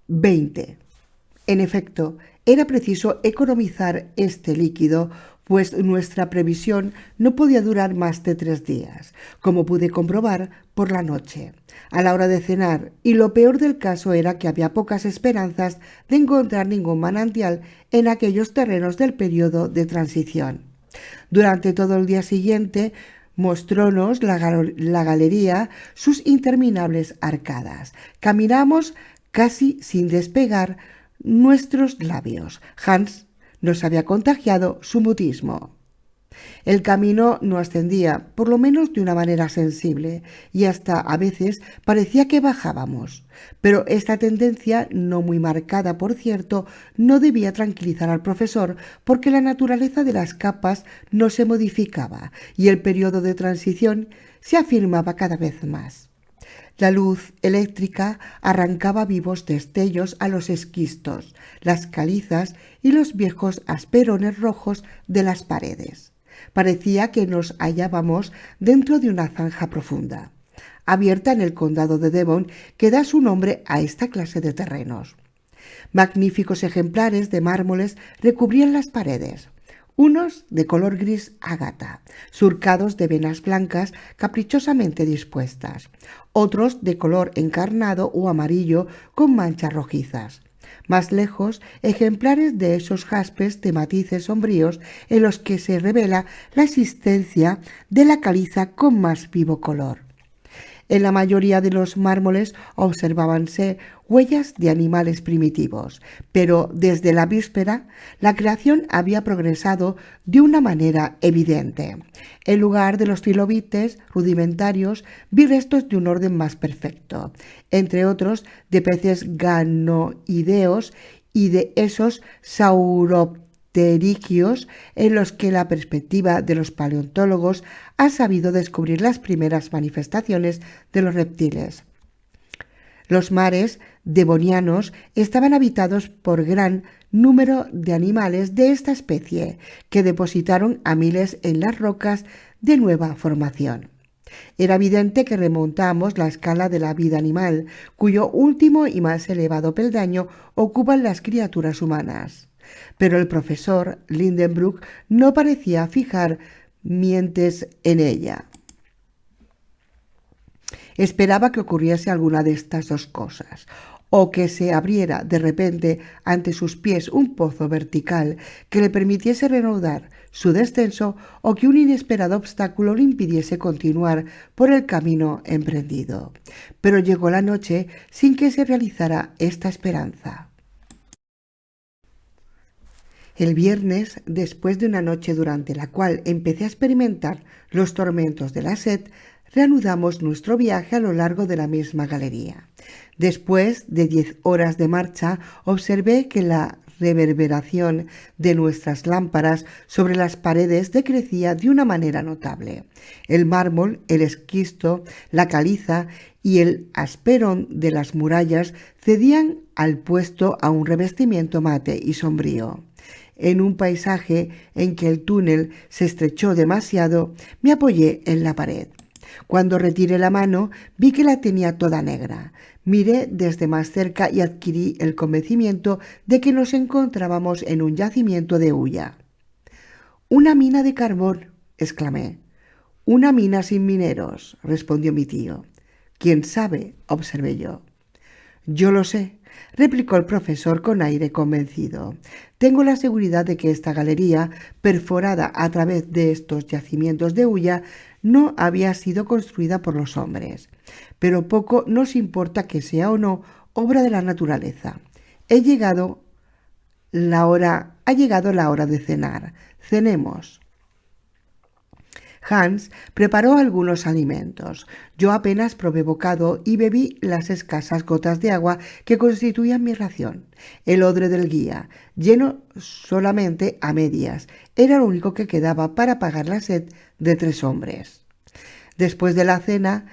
20. En efecto, era preciso economizar este líquido, pues nuestra previsión no podía durar más de 3 días, como pude comprobar por la noche, a la hora de cenar, y lo peor del caso era que había pocas esperanzas de encontrar ningún manantial en aquellos terrenos del periodo de transición. Durante todo el día siguiente mostrónos la galería sus interminables arcadas. Caminamos casi sin despegar nuestros labios. Hans nos había contagiado su mutismo. El camino no ascendía, por lo menos de una manera sensible, y hasta a veces parecía que bajábamos. Pero esta tendencia, no muy marcada por cierto, no debía tranquilizar al profesor, porque la naturaleza de las capas no se modificaba y el periodo de transición se afirmaba cada vez más. La luz eléctrica arrancaba vivos destellos a los esquistos, las calizas y los viejos asperones rojos de las paredes. Parecía que nos hallábamos dentro de una zanja profunda, abierta en el condado de Devon, que da su nombre a esta clase de terrenos. Magníficos ejemplares de mármoles recubrían las paredes, unos de color gris ágata, surcados de venas blancas caprichosamente dispuestas, otros de color encarnado o amarillo con manchas rojizas. Más lejos, ejemplares de esos jaspes de matices sombríos en los que se revela la existencia de la caliza con más vivo color. En la mayoría de los mármoles observábanse huellas de animales primitivos, pero desde la víspera la creación había progresado de una manera evidente. En lugar de los trilobites rudimentarios vi restos de un orden más perfecto, entre otros de peces ganoideos y de esos sauropterigios en los que la perspectiva de los paleontólogos ha sabido descubrir las primeras manifestaciones de los reptiles. Los mares devonianos estaban habitados por gran número de animales de esta especie, que depositaron a miles en las rocas de nueva formación. Era evidente que remontamos la escala de la vida animal, cuyo último y más elevado peldaño ocupan las criaturas humanas. Pero el profesor Lindenbrook no parecía fijar mientes en ella. Esperaba que ocurriese alguna de estas dos cosas, o que se abriera de repente ante sus pies un pozo vertical que le permitiese reanudar su descenso, o que un inesperado obstáculo le impidiese continuar por el camino emprendido. Pero llegó la noche sin que se realizara esta esperanza. El viernes, después de una noche durante la cual empecé a experimentar los tormentos de la sed, reanudamos nuestro viaje a lo largo de la misma galería. Después de 10 horas de marcha, observé que la reverberación de nuestras lámparas sobre las paredes decrecía de una manera notable. El mármol, el esquisto, la caliza y el asperón de las murallas cedían al puesto a un revestimiento mate y sombrío. En un paisaje en que el túnel se estrechó demasiado, me apoyé en la pared. Cuando retiré la mano, vi que la tenía toda negra. Miré desde más cerca y adquirí el convencimiento de que nos encontrábamos en un yacimiento de hulla. «¡Una mina de carbón!», exclamé. «Una mina sin mineros», respondió mi tío. «¿Quién sabe?», observé yo. «Yo lo sé», replicó el profesor con aire convencido. «Tengo la seguridad de que esta galería, perforada a través de estos yacimientos de hulla, no había sido construida por los hombres. Pero poco nos importa que sea o no obra de la naturaleza. Ha llegado la hora de cenar. Cenemos». Hans preparó algunos alimentos. Yo apenas probé bocado y bebí las escasas gotas de agua que constituían mi ración. El odre del guía, lleno solamente a medias, era lo único que quedaba para apagar la sed de 3 hombres. Después de la cena,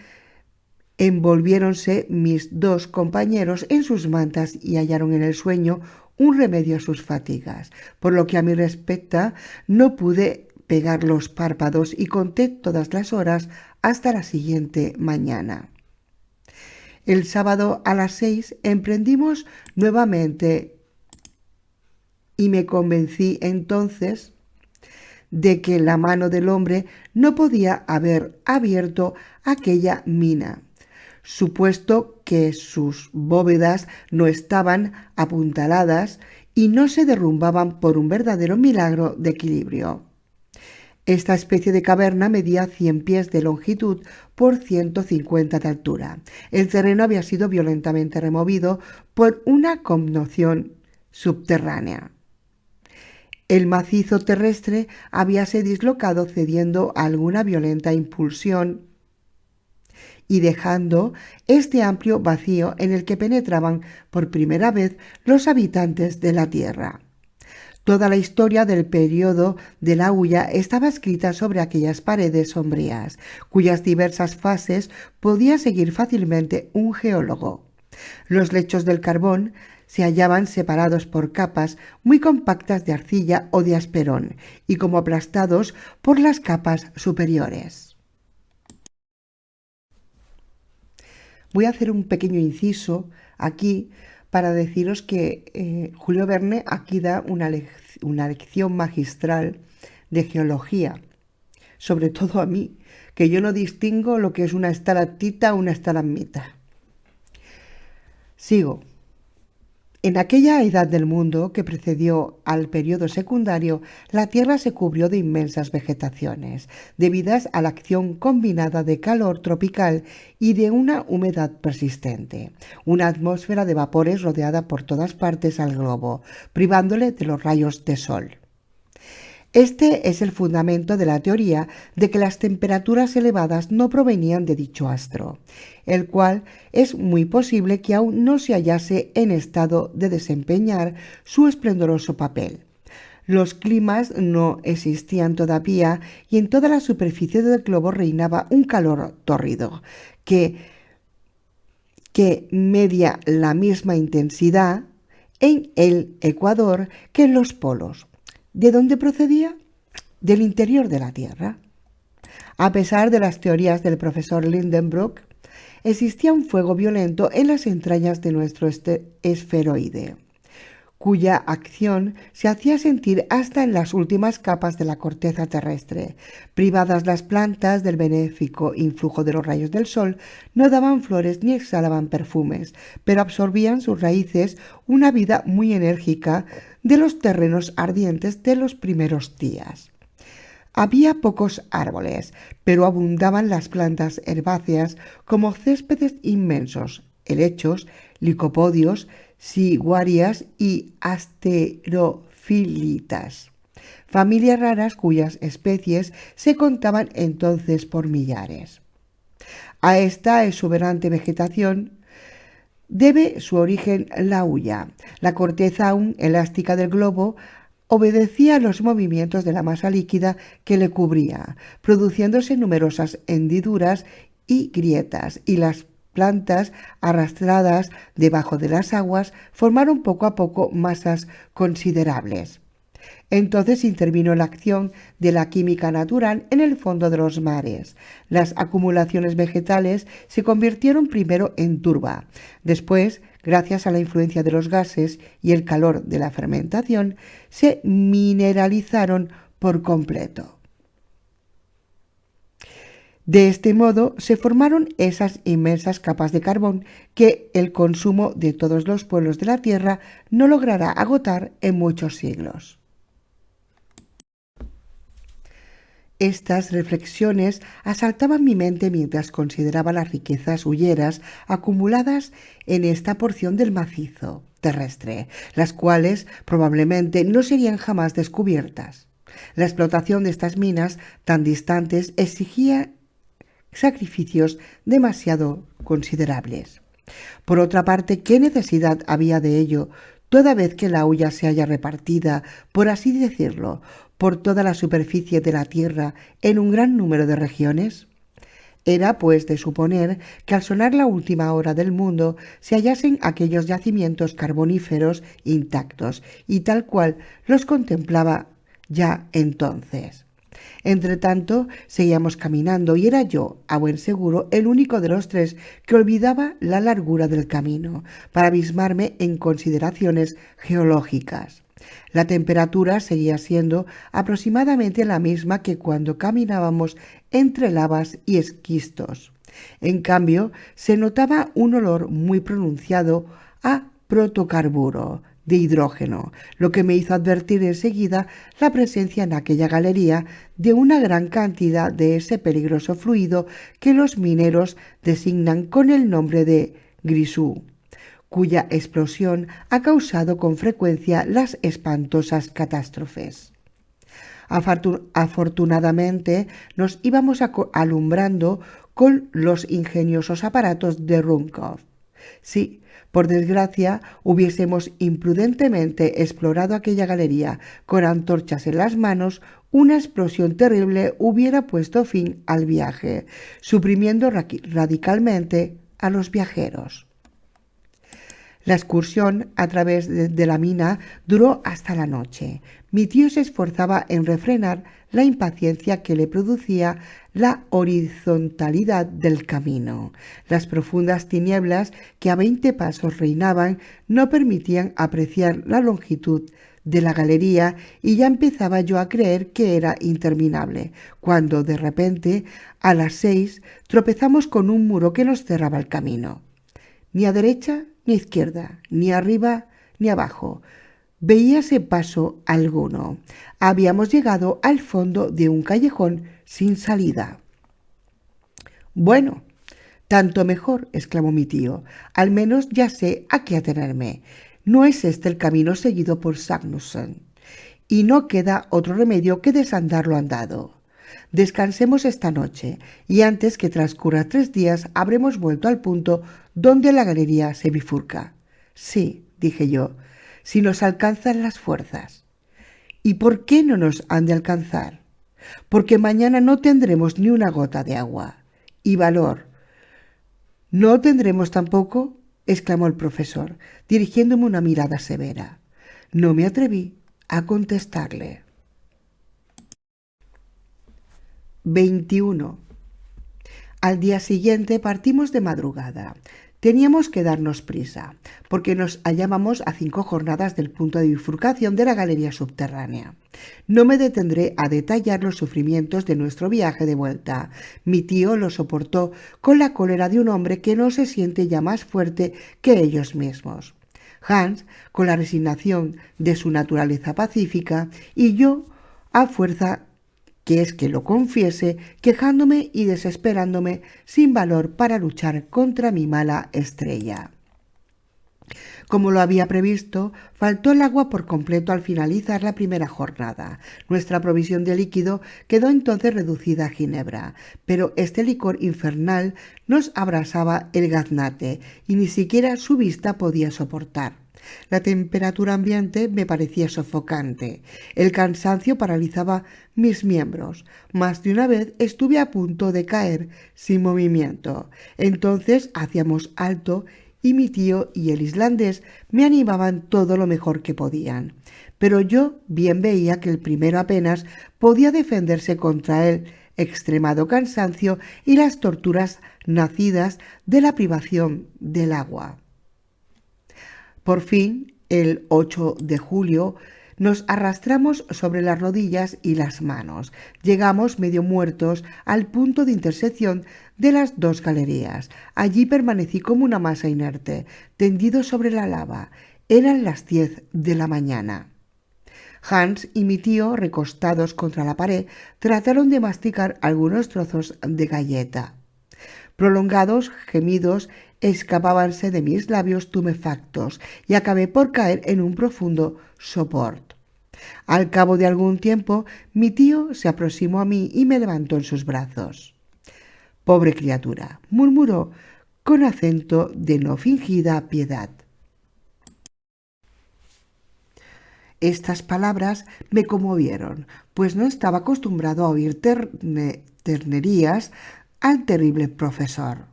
envolviéronse mis 2 compañeros en sus mantas y hallaron en el sueño un remedio a sus fatigas. Por lo que a mí respecta, no pude pegar los párpados y conté todas las horas hasta la siguiente mañana. El sábado a las 6 emprendimos nuevamente y me convencí entonces de que la mano del hombre no podía haber abierto aquella mina, supuesto que sus bóvedas no estaban apuntaladas y no se derrumbaban por un verdadero milagro de equilibrio. Esta especie de caverna medía 100 pies de longitud por 150 de altura. El terreno había sido violentamente removido por una conmoción subterránea. El macizo terrestre habíase dislocado cediendo a alguna violenta impulsión y dejando este amplio vacío en el que penetraban por primera vez los habitantes de la Tierra. Toda la historia del periodo de la hulla estaba escrita sobre aquellas paredes sombrías, cuyas diversas fases podía seguir fácilmente un geólogo. Los lechos del carbón se hallaban separados por capas muy compactas de arcilla o de asperón y como aplastados por las capas superiores. Voy a hacer un pequeño inciso aquí para deciros que Julio Verne aquí da una lección magistral de geología, sobre todo a mí, que yo no distingo lo que es una estalactita o una estalagmita. Sigo. En aquella edad del mundo que precedió al periodo secundario, la Tierra se cubrió de inmensas vegetaciones, debidas a la acción combinada de calor tropical y de una humedad persistente, una atmósfera de vapores rodeada por todas partes al globo, privándole de los rayos de sol. Este es el fundamento de la teoría de que las temperaturas elevadas no provenían de dicho astro, el cual es muy posible que aún no se hallase en estado de desempeñar su esplendoroso papel. Los climas no existían todavía y en toda la superficie del globo reinaba un calor tórrido que media la misma intensidad en el ecuador que en los polos. ¿De dónde procedía? Del interior de la Tierra. A pesar de las teorías del profesor Lindenbrook, existía un fuego violento en las entrañas de nuestro esferoide, cuya acción se hacía sentir hasta en las últimas capas de la corteza terrestre. Privadas las plantas del benéfico influjo de los rayos del sol, no daban flores ni exhalaban perfumes, pero absorbían sus raíces una vida muy enérgica de los terrenos ardientes de los primeros días. Había pocos árboles, pero abundaban las plantas herbáceas como céspedes inmensos, helechos, licopodios, siguarias y asterofilitas, familias raras cuyas especies se contaban entonces por millares. A esta exuberante vegetación debe su origen la hulla. La corteza aún elástica del globo obedecía a los movimientos de la masa líquida que le cubría, produciéndose numerosas hendiduras y grietas, y las plantas arrastradas debajo de las aguas formaron poco a poco masas considerables. Entonces intervino la acción de la química natural en el fondo de los mares. Las acumulaciones vegetales se convirtieron primero en turba. Después, gracias a la influencia de los gases y el calor de la fermentación, se mineralizaron por completo. De este modo se formaron esas inmensas capas de carbón que el consumo de todos los pueblos de la Tierra no logrará agotar en muchos siglos. Estas reflexiones asaltaban mi mente mientras consideraba las riquezas hulleras acumuladas en esta porción del macizo terrestre, las cuales probablemente no serían jamás descubiertas. La explotación de estas minas tan distantes exigía sacrificios demasiado considerables. Por otra parte, ¿qué necesidad había de ello, toda vez que la hulla se halla repartida, por así decirlo, por toda la superficie de la Tierra en un gran número de regiones? Era, pues, de suponer que al sonar la última hora del mundo se hallasen aquellos yacimientos carboníferos intactos, y tal cual los contemplaba ya entonces. Entretanto, seguíamos caminando y era yo, a buen seguro, el único de los tres que olvidaba la largura del camino para abismarme en consideraciones geológicas. La temperatura seguía siendo aproximadamente la misma que cuando caminábamos entre lavas y esquistos. En cambio, se notaba un olor muy pronunciado a protocarburo de hidrógeno, lo que me hizo advertir enseguida la presencia en aquella galería de una gran cantidad de ese peligroso fluido que los mineros designan con el nombre de grisú, cuya explosión ha causado con frecuencia las espantosas catástrofes. Afortunadamente nos íbamos alumbrando con los ingeniosos aparatos de Ruhmkorff. Sí, por desgracia, hubiésemos imprudentemente explorado aquella galería con antorchas en las manos, una explosión terrible hubiera puesto fin al viaje, suprimiendo radicalmente a los viajeros. La excursión a través de la mina duró hasta la noche. Mi tío se esforzaba en refrenar la impaciencia que le producía la horizontalidad del camino. Las profundas tinieblas que a 20 pasos reinaban no permitían apreciar la longitud de la galería y ya empezaba yo a creer que era interminable, cuando de repente, a las 6, tropezamos con un muro que nos cerraba el camino. Ni a derecha ni a izquierda, ni arriba ni abajo veíase paso alguno. Habíamos llegado al fondo de un callejón sin salida. «Bueno, tanto mejor», exclamó mi tío. «Al menos ya sé a qué atenerme. No es este el camino seguido por Sagnussen, y no queda otro remedio que desandar lo andado. Descansemos esta noche, y antes que transcurra 3 días habremos vuelto al punto donde la galería se bifurca». «Sí», dije yo, «si nos alcanzan las fuerzas». «¿Y por qué no nos han de alcanzar?» «Porque mañana no tendremos ni una gota de agua. Y valor». «¿No tendremos tampoco?», exclamó el profesor, dirigiéndome una mirada severa. No me atreví a contestarle. 21. Al día siguiente partimos de madrugada. Teníamos que darnos prisa, porque nos hallábamos a 5 jornadas del punto de bifurcación de la galería subterránea. No me detendré a detallar los sufrimientos de nuestro viaje de vuelta. Mi tío lo soportó con la cólera de un hombre que no se siente ya más fuerte que ellos mismos. Hans, con la resignación de su naturaleza pacífica, y yo, a fuerza que es que lo confiese, quejándome y desesperándome sin valor para luchar contra mi mala estrella. Como lo había previsto, faltó el agua por completo al finalizar la primera jornada. Nuestra provisión de líquido quedó entonces reducida a ginebra, pero este licor infernal nos abrasaba el gaznate y ni siquiera su vista podía soportar. La temperatura ambiente me parecía sofocante. El cansancio paralizaba mis miembros. Más de una vez estuve a punto de caer sin movimiento. Entonces hacíamos alto y mi tío y el islandés me animaban todo lo mejor que podían. Pero yo bien veía que el primero apenas podía defenderse contra el extremado cansancio y las torturas nacidas de la privación del agua. Por fin, el 8 de julio, nos arrastramos sobre las rodillas y las manos. Llegamos medio muertos al punto de intersección de las 2 galerías. Allí permanecí como una masa inerte, tendido sobre la lava. Eran las 10 de la mañana. Hans y mi tío, recostados contra la pared, trataron de masticar algunos trozos de galleta. Prolongados gemidos escapábanse de mis labios tumefactos y acabé por caer en un profundo sopor. Al cabo de algún tiempo, mi tío se aproximó a mí y me levantó en sus brazos. «Pobre criatura», murmuró con acento de no fingida piedad. Estas palabras me conmovieron, pues no estaba acostumbrado a oír ternerías al terrible profesor.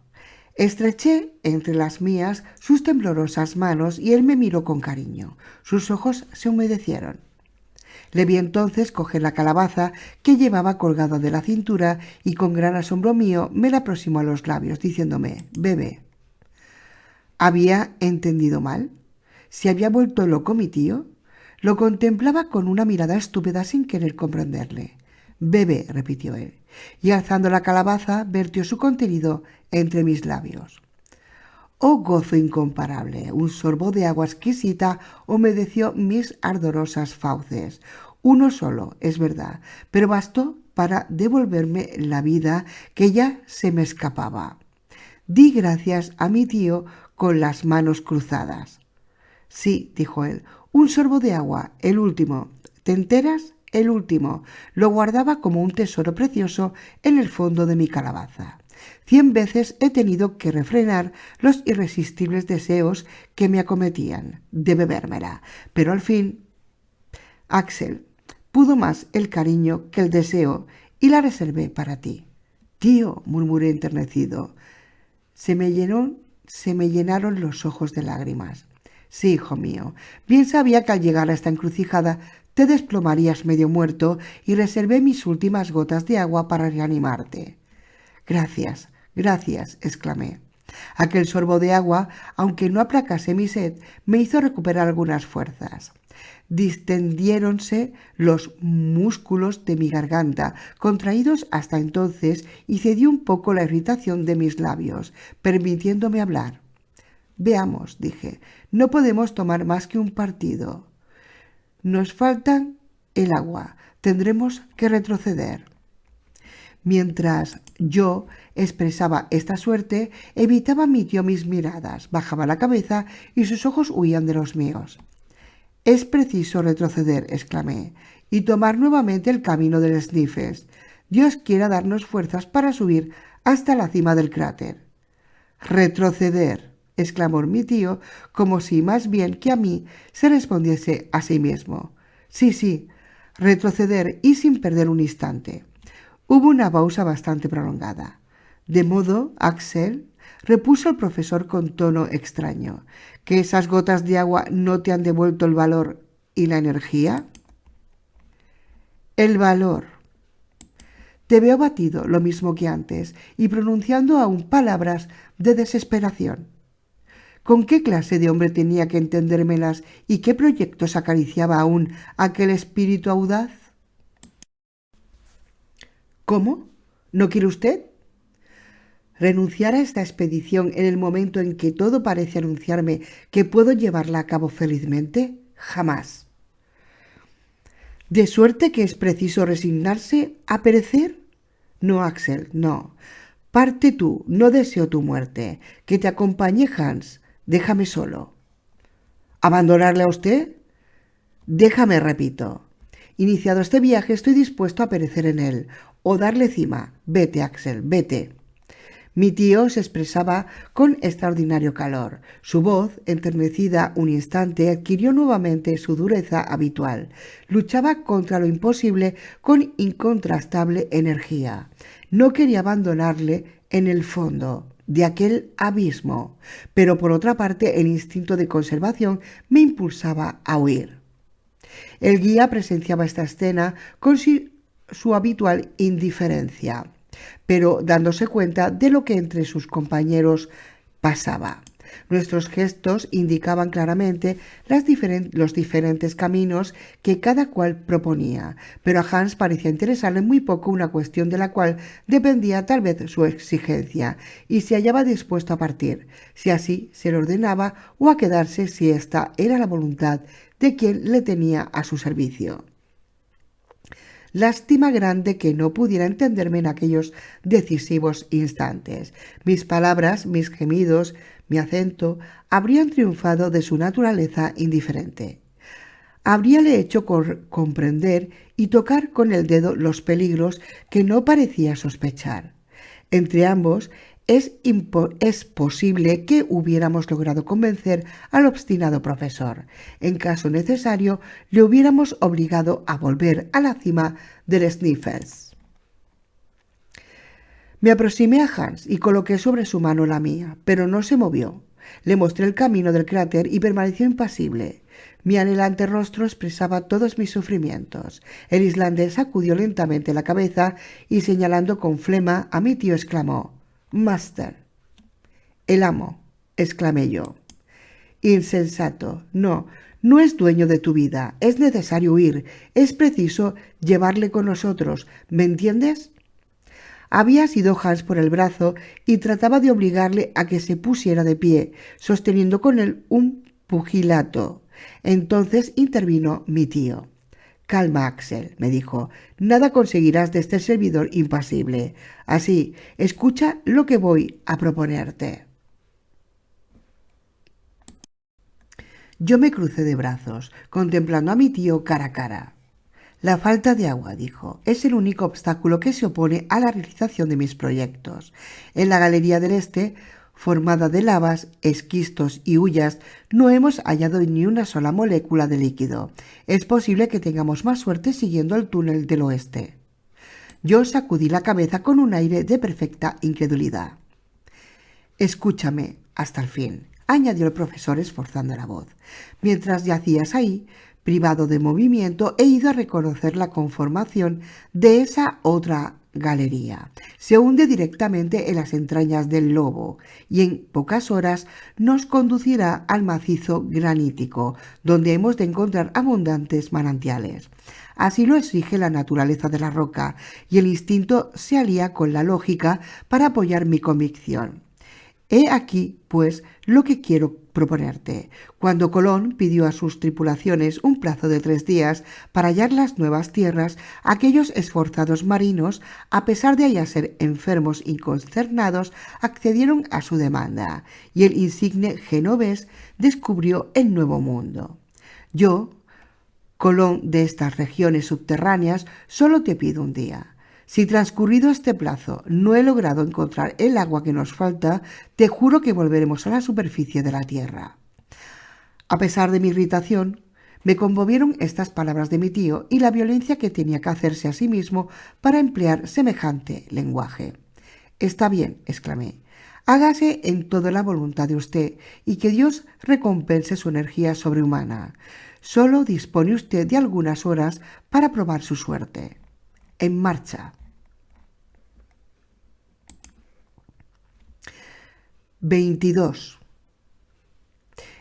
Estreché entre las mías sus temblorosas manos y él me miró con cariño. Sus ojos se humedecieron. Le vi entonces coger la calabaza que llevaba colgada de la cintura y con gran asombro mío me la aproximó a los labios, diciéndome: «Bebe». ¿Había entendido mal? ¿Se había vuelto loco mi tío? Lo contemplaba con una mirada estúpida sin querer comprenderle. «Bebe», repitió él, y alzando la calabaza vertió su contenido entre mis labios. Oh gozo incomparable, un sorbo de agua exquisita humedeció mis ardorosas fauces. Uno solo, es verdad, pero bastó para devolverme la vida que ya se me escapaba. Di gracias a mi tío con las manos cruzadas. Sí, dijo él, un sorbo de agua, el último. ¿Te enteras? El último. Lo guardaba como un tesoro precioso en el fondo de mi calabaza. 100 veces he tenido que refrenar los irresistibles deseos que me acometían de bebérmela, pero al fin, Axel, pudo más el cariño que el deseo y la reservé para ti. Tío, murmuré enternecido. Se me llenaron los ojos de lágrimas. Sí, hijo mío, bien sabía que al llegar a esta encrucijada te desplomarías medio muerto y reservé mis últimas gotas de agua para reanimarte. Gracias, gracias, exclamé. Aquel sorbo de agua, aunque no aplacase mi sed, me hizo recuperar algunas fuerzas. Distendiéronse los músculos de mi garganta, contraídos hasta entonces, y cedió un poco la irritación de mis labios, permitiéndome hablar. Veamos, dije, no podemos tomar más que un partido. Nos falta el agua, tendremos que retroceder. Mientras yo expresaba esta suerte, evitaba mi tío mis miradas, bajaba la cabeza y sus ojos huían de los míos. «Es preciso retroceder», exclamé, «y tomar nuevamente el camino del Sniffles. Dios quiera darnos fuerzas para subir hasta la cima del cráter». «Retroceder», exclamó mi tío, como si más bien que a mí se respondiese a sí mismo. «Sí, sí, retroceder y sin perder un instante». Hubo una pausa bastante prolongada. «De modo, Axel», repuso el profesor con tono extraño, «¿que esas gotas de agua no te han devuelto el valor y la energía?» «El valor». Te veo batido, lo mismo que antes, y pronunciando aún palabras de desesperación. ¿Con qué clase de hombre tenía que entendérmelas y qué proyectos acariciaba aún aquel espíritu audaz? ¿Cómo? ¿No quiere usted renunciar a esta expedición en el momento en que todo parece anunciarme que puedo llevarla a cabo felizmente? Jamás. ¿De suerte que es preciso resignarse a perecer? No, Axel, no. Parte tú, no deseo tu muerte. Que te acompañe Hans. Déjame solo. ¿Abandonarle a usted? Déjame, repito. Iniciado este viaje, estoy dispuesto a perecer en él o darle cima. Vete, Axel, vete. Mi tío se expresaba con extraordinario calor. Su voz, enternecida un instante, adquirió nuevamente su dureza habitual. Luchaba contra lo imposible con incontrastable energía. No quería abandonarle en el fondo de aquel abismo, pero por otra parte el instinto de conservación me impulsaba a huir. El guía presenciaba esta escena con su habitual indiferencia, pero dándose cuenta de lo que entre sus compañeros pasaba. Nuestros gestos indicaban claramente los diferentes caminos que cada cual proponía, pero a Hans parecía interesarle muy poco una cuestión de la cual dependía tal vez su exigencia, y se hallaba dispuesto a partir, si así se le ordenaba, o a quedarse si esta era la voluntad de quien le tenía a su servicio. Lástima grande que no pudiera entenderme en aquellos decisivos instantes. Mis palabras, mis gemidos, mi acento habrían triunfado de su naturaleza indiferente. Habríale hecho comprender y tocar con el dedo los peligros que no parecía sospechar. Entre ambos es posible que hubiéramos logrado convencer al obstinado profesor. En caso necesario, le hubiéramos obligado a volver a la cima del Sniffles. Me aproximé a Hans y coloqué sobre su mano la mía, pero no se movió. Le mostré el camino del cráter y permaneció impasible. Mi anhelante rostro expresaba todos mis sufrimientos. El islandés sacudió lentamente la cabeza y, señalando con flema a mi tío, exclamó: «Master». «El amo», exclamé yo. «Insensato. No es dueño de tu vida. Es necesario huir. Es preciso llevarle con nosotros. ¿Me entiendes?». Había asido Hans por el brazo y trataba de obligarle a que se pusiera de pie, sosteniendo con él un pugilato. Entonces intervino mi tío. «Calma, Axel», me dijo. «Nada conseguirás de este servidor impasible. Así, escucha lo que voy a proponerte». Yo me crucé de brazos, contemplando a mi tío cara a cara. «La falta de agua», dijo, «es el único obstáculo que se opone a la realización de mis proyectos. En la galería del este, formada de lavas, esquistos y hullas, no hemos hallado ni una sola molécula de líquido. Es posible que tengamos más suerte siguiendo el túnel del oeste». Yo sacudí la cabeza con un aire de perfecta incredulidad. «Escúchame hasta el fin», añadió el profesor esforzando la voz. «Mientras yacías ahí, privado de movimiento, he ido a reconocer la conformación de esa otra galería. Se hunde directamente en las entrañas del lobo y en pocas horas nos conducirá al macizo granítico, donde hemos de encontrar abundantes manantiales. Así lo exige la naturaleza de la roca, y el instinto se alía con la lógica para apoyar mi convicción. He aquí, pues, lo que quiero proponerte. Cuando Colón pidió a sus tripulaciones un plazo de 3 días para hallar las nuevas tierras, aquellos esforzados marinos, a pesar de hallarse enfermos y consternados, accedieron a su demanda, y el insigne genovés descubrió el Nuevo Mundo. Yo, Colón de estas regiones subterráneas, solo te pido un día. Si transcurrido este plazo no he logrado encontrar el agua que nos falta, te juro que volveremos a la superficie de la tierra». A pesar de mi irritación, me conmovieron estas palabras de mi tío y la violencia que tenía que hacerse a sí mismo para emplear semejante lenguaje. «Está bien», exclamé. «Hágase en toda la voluntad de usted y que Dios recompense su energía sobrehumana. Solo dispone usted de algunas horas para probar su suerte. En marcha». 22.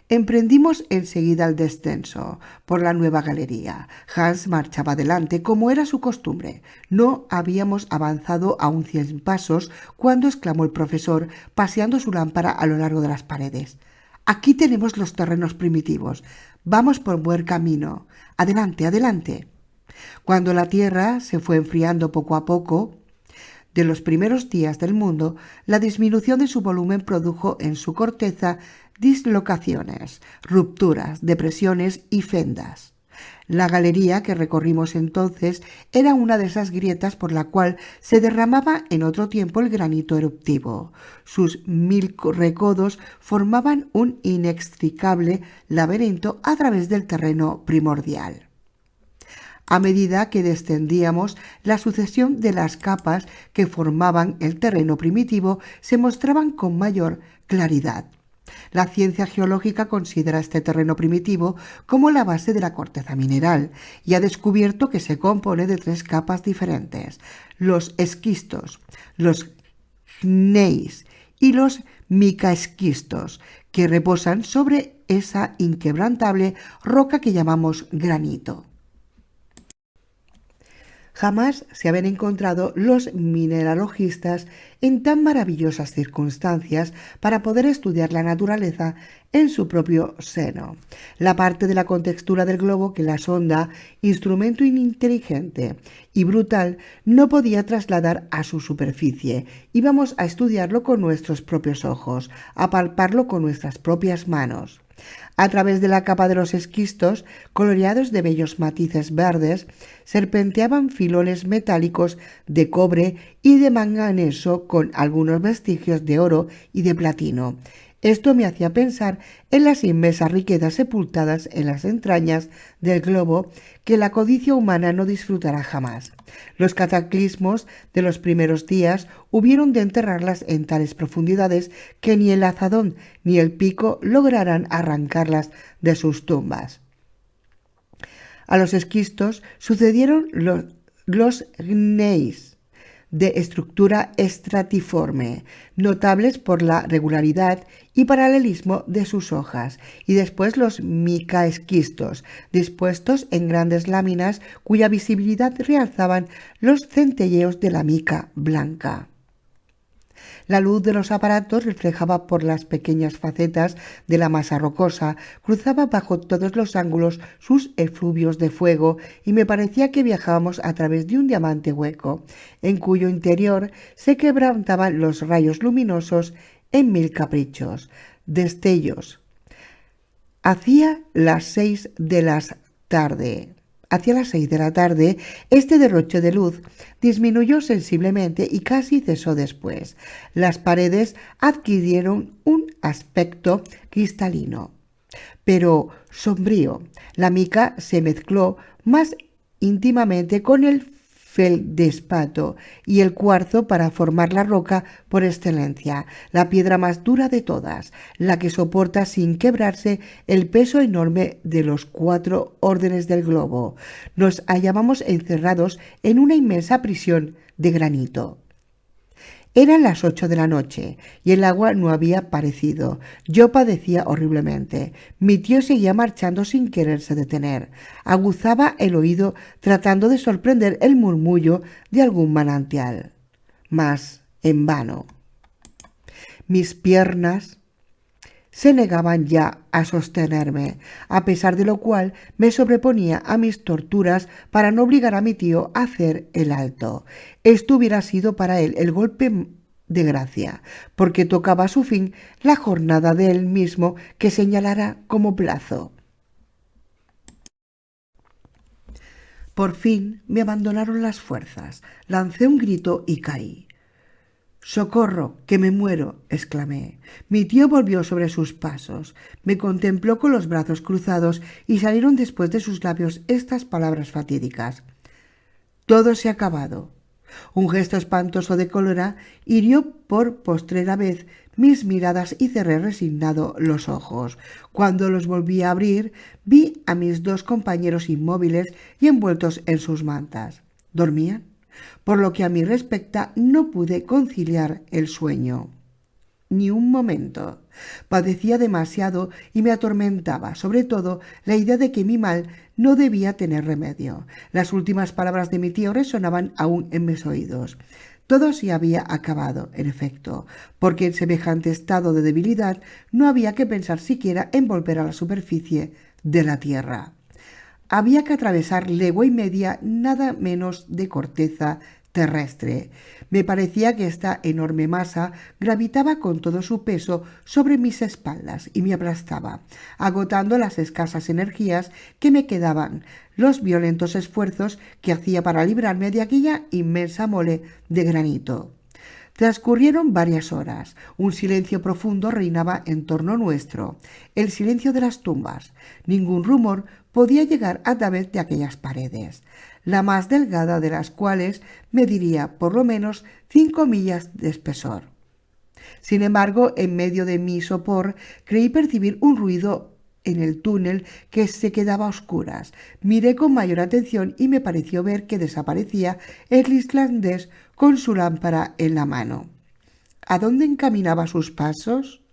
Emprendimos enseguida el descenso por la nueva galería. Hans marchaba adelante como era su costumbre. No habíamos avanzado aún 100 pasos cuando exclamó el profesor, paseando su lámpara a lo largo de las paredes: «Aquí tenemos los terrenos primitivos. Vamos por buen camino. Adelante, adelante». Cuando la tierra se fue enfriando poco a poco, de los primeros días del mundo, la disminución de su volumen produjo en su corteza dislocaciones, rupturas, depresiones y fendas. La galería que recorrimos entonces era una de esas grietas por la cual se derramaba en otro tiempo el granito eruptivo. Sus 1000 recodos formaban un inextricable laberinto a través del terreno primordial. A medida que descendíamos, la sucesión de las capas que formaban el terreno primitivo se mostraban con mayor claridad. La ciencia geológica considera este terreno primitivo como la base de la corteza mineral y ha descubierto que se compone de 3 capas diferentes: los esquistos, los gneis y los micaesquistos, que reposan sobre esa inquebrantable roca que llamamos granito. Jamás se habían encontrado los mineralogistas en tan maravillosas circunstancias para poder estudiar la naturaleza en su propio seno. La parte de la contextura del globo que la sonda, instrumento inteligente y brutal, no podía trasladar a su superficie. Íbamos a estudiarlo con nuestros propios ojos, a palparlo con nuestras propias manos. A través de la capa de los esquistos, coloreados de bellos matices verdes, serpenteaban filones metálicos de cobre y de manganeso con algunos vestigios de oro y de platino. Esto me hacía pensar en las inmensas riquezas sepultadas en las entrañas del globo que la codicia humana no disfrutará jamás. Los cataclismos de los primeros días hubieron de enterrarlas en tales profundidades que ni el azadón ni el pico lograrán arrancarlas de sus tumbas. A los esquistos sucedieron los gneis, de estructura estratiforme, notables por la regularidad y paralelismo de sus hojas, y después los micaesquistos, dispuestos en grandes láminas cuya visibilidad realzaban los centelleos de la mica blanca. La luz de los aparatos, reflejaba por las pequeñas facetas de la masa rocosa, cruzaba bajo todos los ángulos sus efluvios de fuego y me parecía que viajábamos a través de un diamante hueco, en cuyo interior se quebrantaban los rayos luminosos en mil caprichos, destellos. Hacia las 6 de la tarde, este derroche de luz disminuyó sensiblemente y casi cesó después. Las paredes adquirieron un aspecto cristalino, pero sombrío. La mica se mezcló más íntimamente con el feldespato y el cuarzo para formar la roca por excelencia, la piedra más dura de todas, la que soporta sin quebrarse el peso enorme de los 4 órdenes del globo. Nos hallábamos encerrados en una inmensa prisión de granito. Eran las 8 de la noche y el agua no había parecido. Yo padecía horriblemente. Mi tío seguía marchando sin quererse detener. Aguzaba el oído tratando de sorprender el murmullo de algún manantial. Mas en vano. Mis piernas se negaban ya a sostenerme, a pesar de lo cual me sobreponía a mis torturas para no obligar a mi tío a hacer el alto. Esto hubiera sido para él el golpe de gracia, porque tocaba a su fin la jornada de él mismo que señalara como plazo. Por fin me abandonaron las fuerzas, lancé un grito y caí. «¡Socorro, que me muero!», exclamé. Mi tío volvió sobre sus pasos, me contempló con los brazos cruzados y salieron después de sus labios estas palabras fatídicas: «Todo se ha acabado». Un gesto espantoso de cólera hirió por postrera vez mis miradas y cerré resignado los ojos. Cuando los volví a abrir, vi a mis 2 compañeros inmóviles y envueltos en sus mantas. ¿Dormían? Por lo que a mí respecta, no pude conciliar el sueño. Ni un momento. Padecía demasiado y me atormentaba, sobre todo, la idea de que mi mal no debía tener remedio. Las últimas palabras de mi tío resonaban aún en mis oídos. Todo se había acabado, en efecto, porque en semejante estado de debilidad no había que pensar siquiera en volver a la superficie de la tierra. Había que atravesar legua y media nada menos de corteza terrestre. Me parecía que esta enorme masa gravitaba con todo su peso sobre mis espaldas y me aplastaba, agotando las escasas energías que me quedaban, los violentos esfuerzos que hacía para librarme de aquella inmensa mole de granito. Transcurrieron varias horas. Un silencio profundo reinaba en torno nuestro, el silencio de las tumbas. Ningún rumor podía llegar a través de aquellas paredes, la más delgada de las cuales mediría por lo menos 5 millas de espesor. Sin embargo, en medio de mi sopor, creí percibir un ruido en el túnel que se quedaba a oscuras. Miré con mayor atención y me pareció ver que desaparecía el islandés con su lámpara en la mano. ¿A dónde encaminaba sus pasos?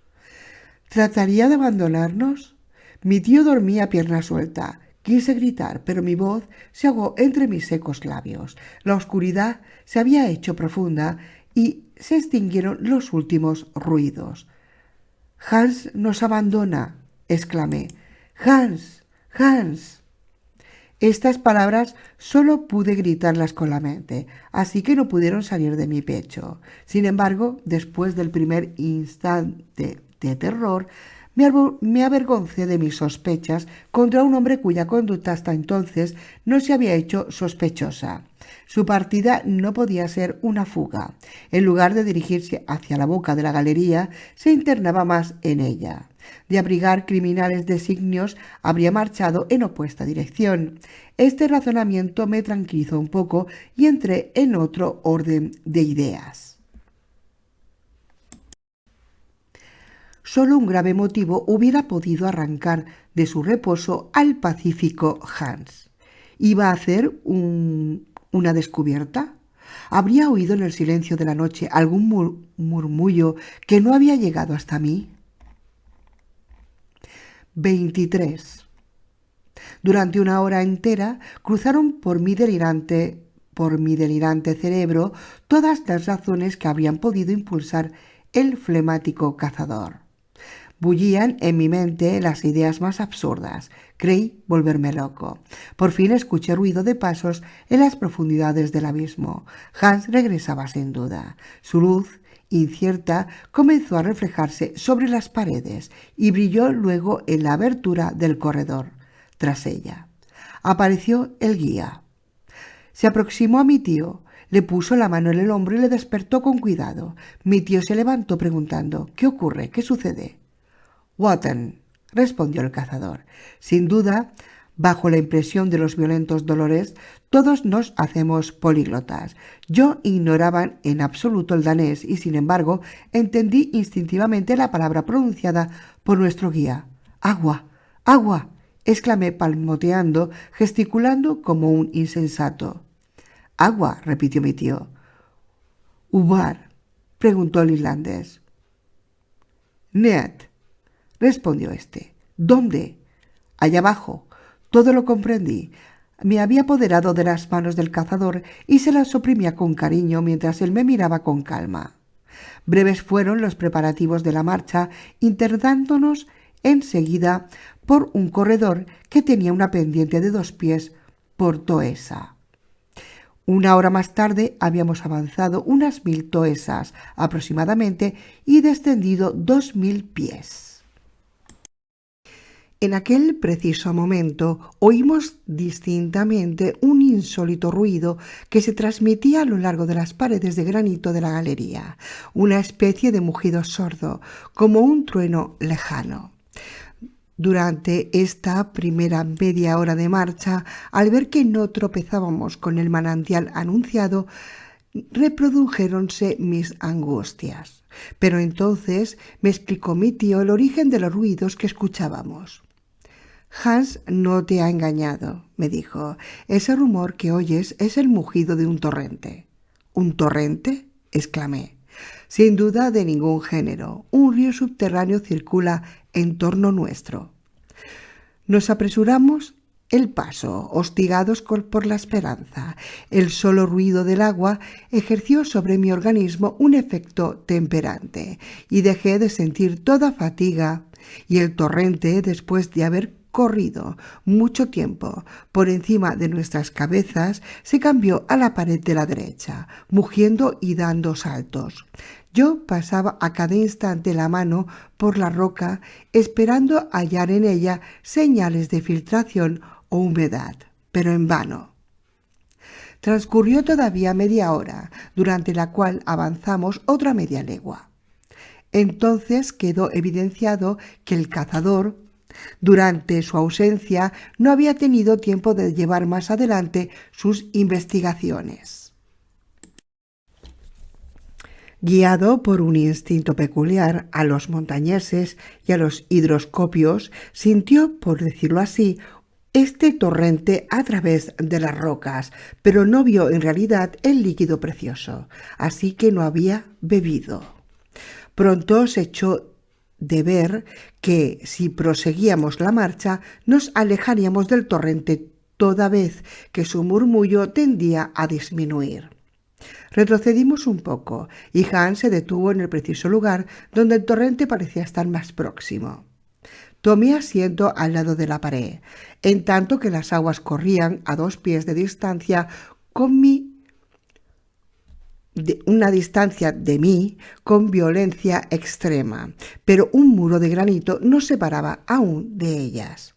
¿Trataría de abandonarnos? Mi tío dormía a pierna suelta. Quise gritar, pero mi voz se ahogó entre mis secos labios. La oscuridad se había hecho profunda y se extinguieron los últimos ruidos. «Hans nos abandona», exclamé. «¡Hans! ¡Hans!». Estas palabras solo pude gritarlas con la mente, así que no pudieron salir de mi pecho. Sin embargo, después del primer instante de terror, me avergoncé de mis sospechas contra un hombre cuya conducta hasta entonces no se había hecho sospechosa. Su partida no podía ser una fuga. En lugar de dirigirse hacia la boca de la galería, se internaba más en ella. De abrigar criminales designios, habría marchado en opuesta dirección. Este razonamiento me tranquilizó un poco y entré en otro orden de ideas. Solo un grave motivo hubiera podido arrancar de su reposo al pacífico Hans. ¿Iba a hacer una descubierta? ¿Habría oído en el silencio de la noche algún murmullo que no había llegado hasta mí? 23. Durante una hora entera cruzaron por mi delirante cerebro todas las razones que habrían podido impulsar el flemático cazador. Bullían en mi mente las ideas más absurdas. Creí volverme loco. Por fin escuché ruido de pasos en las profundidades del abismo. Hans regresaba sin duda. Su luz, incierta, comenzó a reflejarse sobre las paredes y brilló luego en la abertura del corredor. Tras ella apareció el guía. Se aproximó a mi tío, le puso la mano en el hombro y le despertó con cuidado. Mi tío se levantó preguntando: ¿qué ocurre? ¿Qué sucede? «Wotan», respondió el cazador. Sin duda, bajo la impresión de los violentos dolores, todos nos hacemos políglotas. Yo ignoraba en absoluto el danés y, sin embargo, entendí instintivamente la palabra pronunciada por nuestro guía. «¡Agua! ¡Agua!», exclamé palmoteando, gesticulando como un insensato. «Agua», repitió mi tío. «¿Uvar?», preguntó el irlandés. «Niet», respondió éste. «¿Dónde?». «Allá abajo». Todo lo comprendí. Me había apoderado de las manos del cazador y se las oprimía con cariño mientras él me miraba con calma. Breves fueron los preparativos de la marcha, internándonos enseguida por un corredor que tenía una pendiente de 2 pies por toesa. Una hora más tarde habíamos avanzado unas 1000 toesas aproximadamente y descendido 2000 pies. En aquel preciso momento oímos distintamente un insólito ruido que se transmitía a lo largo de las paredes de granito de la galería, una especie de mugido sordo, como un trueno lejano. Durante esta primera media hora de marcha, al ver que no tropezábamos con el manantial anunciado, reprodujéronse mis angustias. Pero entonces me explicó mi tío el origen de los ruidos que escuchábamos. «Hans no te ha engañado», me dijo. «Ese rumor que oyes es el mugido de un torrente». «¿Un torrente?», exclamé. «Sin duda de ningún género. Un río subterráneo circula en torno nuestro». Nos apresuramos el paso, hostigados por la esperanza. El solo ruido del agua ejerció sobre mi organismo un efecto temperante y dejé de sentir toda fatiga, y el torrente, después de haber corrido mucho tiempo por encima de nuestras cabezas, se cambió a la pared de la derecha, mugiendo y dando saltos. Yo pasaba a cada instante la mano por la roca, esperando hallar en ella señales de filtración o humedad, pero en vano. Transcurrió todavía media hora, durante la cual avanzamos otra media legua. Entonces quedó evidenciado que el cazador, durante su ausencia, no había tenido tiempo de llevar más adelante sus investigaciones. Guiado por un instinto peculiar a los montañeses y a los hidroscopios, sintió, por decirlo así, este torrente a través de las rocas, pero no vio en realidad el líquido precioso, así que no había bebido. Pronto se echó de ver que, si proseguíamos la marcha, nos alejaríamos del torrente toda vez que su murmullo tendía a disminuir. Retrocedimos un poco y Hans se detuvo en el preciso lugar donde el torrente parecía estar más próximo. Tomé asiento al lado de la pared, en tanto que las aguas corrían a 2 pies de distancia una distancia de mí con violencia extrema, pero un muro de granito nos separaba aún de ellas.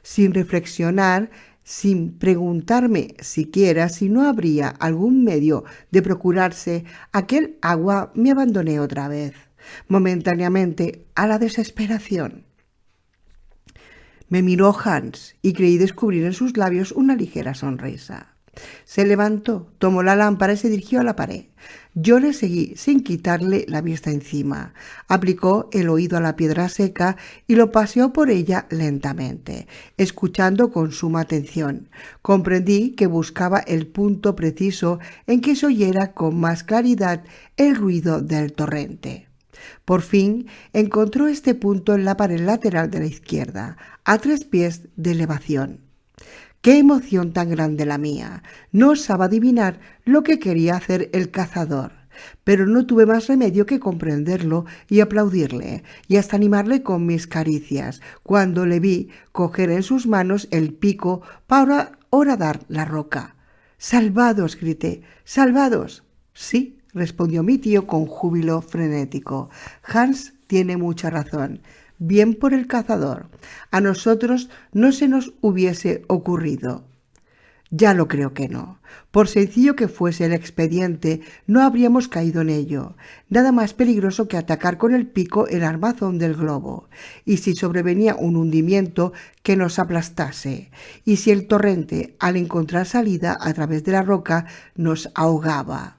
Sin reflexionar, sin preguntarme siquiera si no habría algún medio de procurarse aquel agua, me abandoné otra vez. momentáneamente a la desesperación. Me miró Hans y creí descubrir en sus labios una ligera sonrisa. Se levantó, tomó la lámpara y se dirigió a la pared. Yo le seguí sin quitarle la vista encima. Aplicó el oído a la piedra seca y lo paseó por ella lentamente, escuchando con suma atención. Comprendí que buscaba el punto preciso en que se oyera con más claridad el ruido del torrente. Por fin encontró este punto en la pared lateral de la izquierda, a 3 pies de elevación. ¡Qué emoción tan grande la mía! No osaba adivinar lo que quería hacer el cazador, pero no tuve más remedio que comprenderlo y aplaudirle, y hasta animarle con mis caricias, cuando le vi coger en sus manos el pico para horadar la roca. ¡Salvados! grité. ¡Salvados! Sí, respondió mi tío con júbilo frenético. Hans tiene mucha razón. Bien por el cazador. A nosotros no se nos hubiese ocurrido. Ya lo creo que no. Por sencillo que fuese el expediente, no habríamos caído en ello. Nada más peligroso que atacar con el pico el armazón del globo. Y si sobrevenía un hundimiento, que nos aplastase. Y si el torrente, al encontrar salida a través de la roca, nos ahogaba.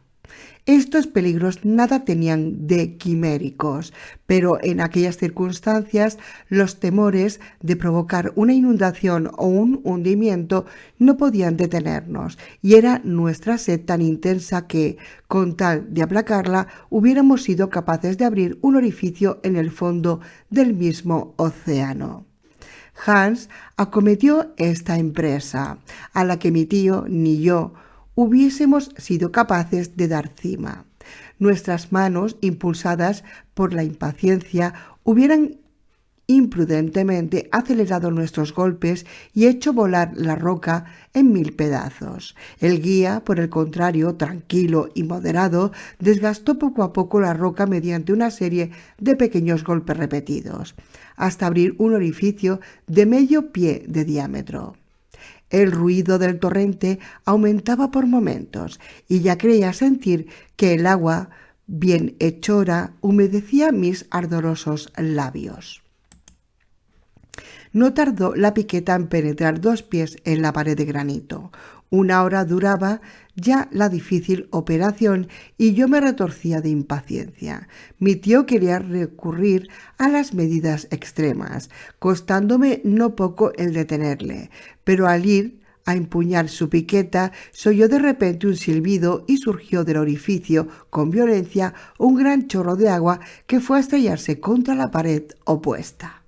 Estos peligros nada tenían de quiméricos, pero en aquellas circunstancias los temores de provocar una inundación o un hundimiento no podían detenernos, y era nuestra sed tan intensa que, con tal de aplacarla, hubiéramos sido capaces de abrir un orificio en el fondo del mismo océano. Hans acometió esta empresa, a la que mi tío ni yo hubiésemos sido capaces de dar cima. Nuestras manos, impulsadas por la impaciencia, hubieran imprudentemente acelerado nuestros golpes y hecho volar la roca en 1000 pedazos. El guía, por el contrario, tranquilo y moderado, desgastó poco a poco la roca mediante una serie de pequeños golpes repetidos, hasta abrir un orificio de medio pie de diámetro. El ruido del torrente aumentaba por momentos y ya creía sentir que el agua bienhechora humedecía mis ardorosos labios. No tardó la piqueta en penetrar 2 pies en la pared de granito. 1 hora duraba ya la difícil operación y yo me retorcía de impaciencia. Mi tío quería recurrir a las medidas extremas, costándome no poco el detenerle, pero al ir a empuñar su piqueta, se oyó de repente un silbido y surgió del orificio con violencia un gran chorro de agua que fue a estrellarse contra la pared opuesta.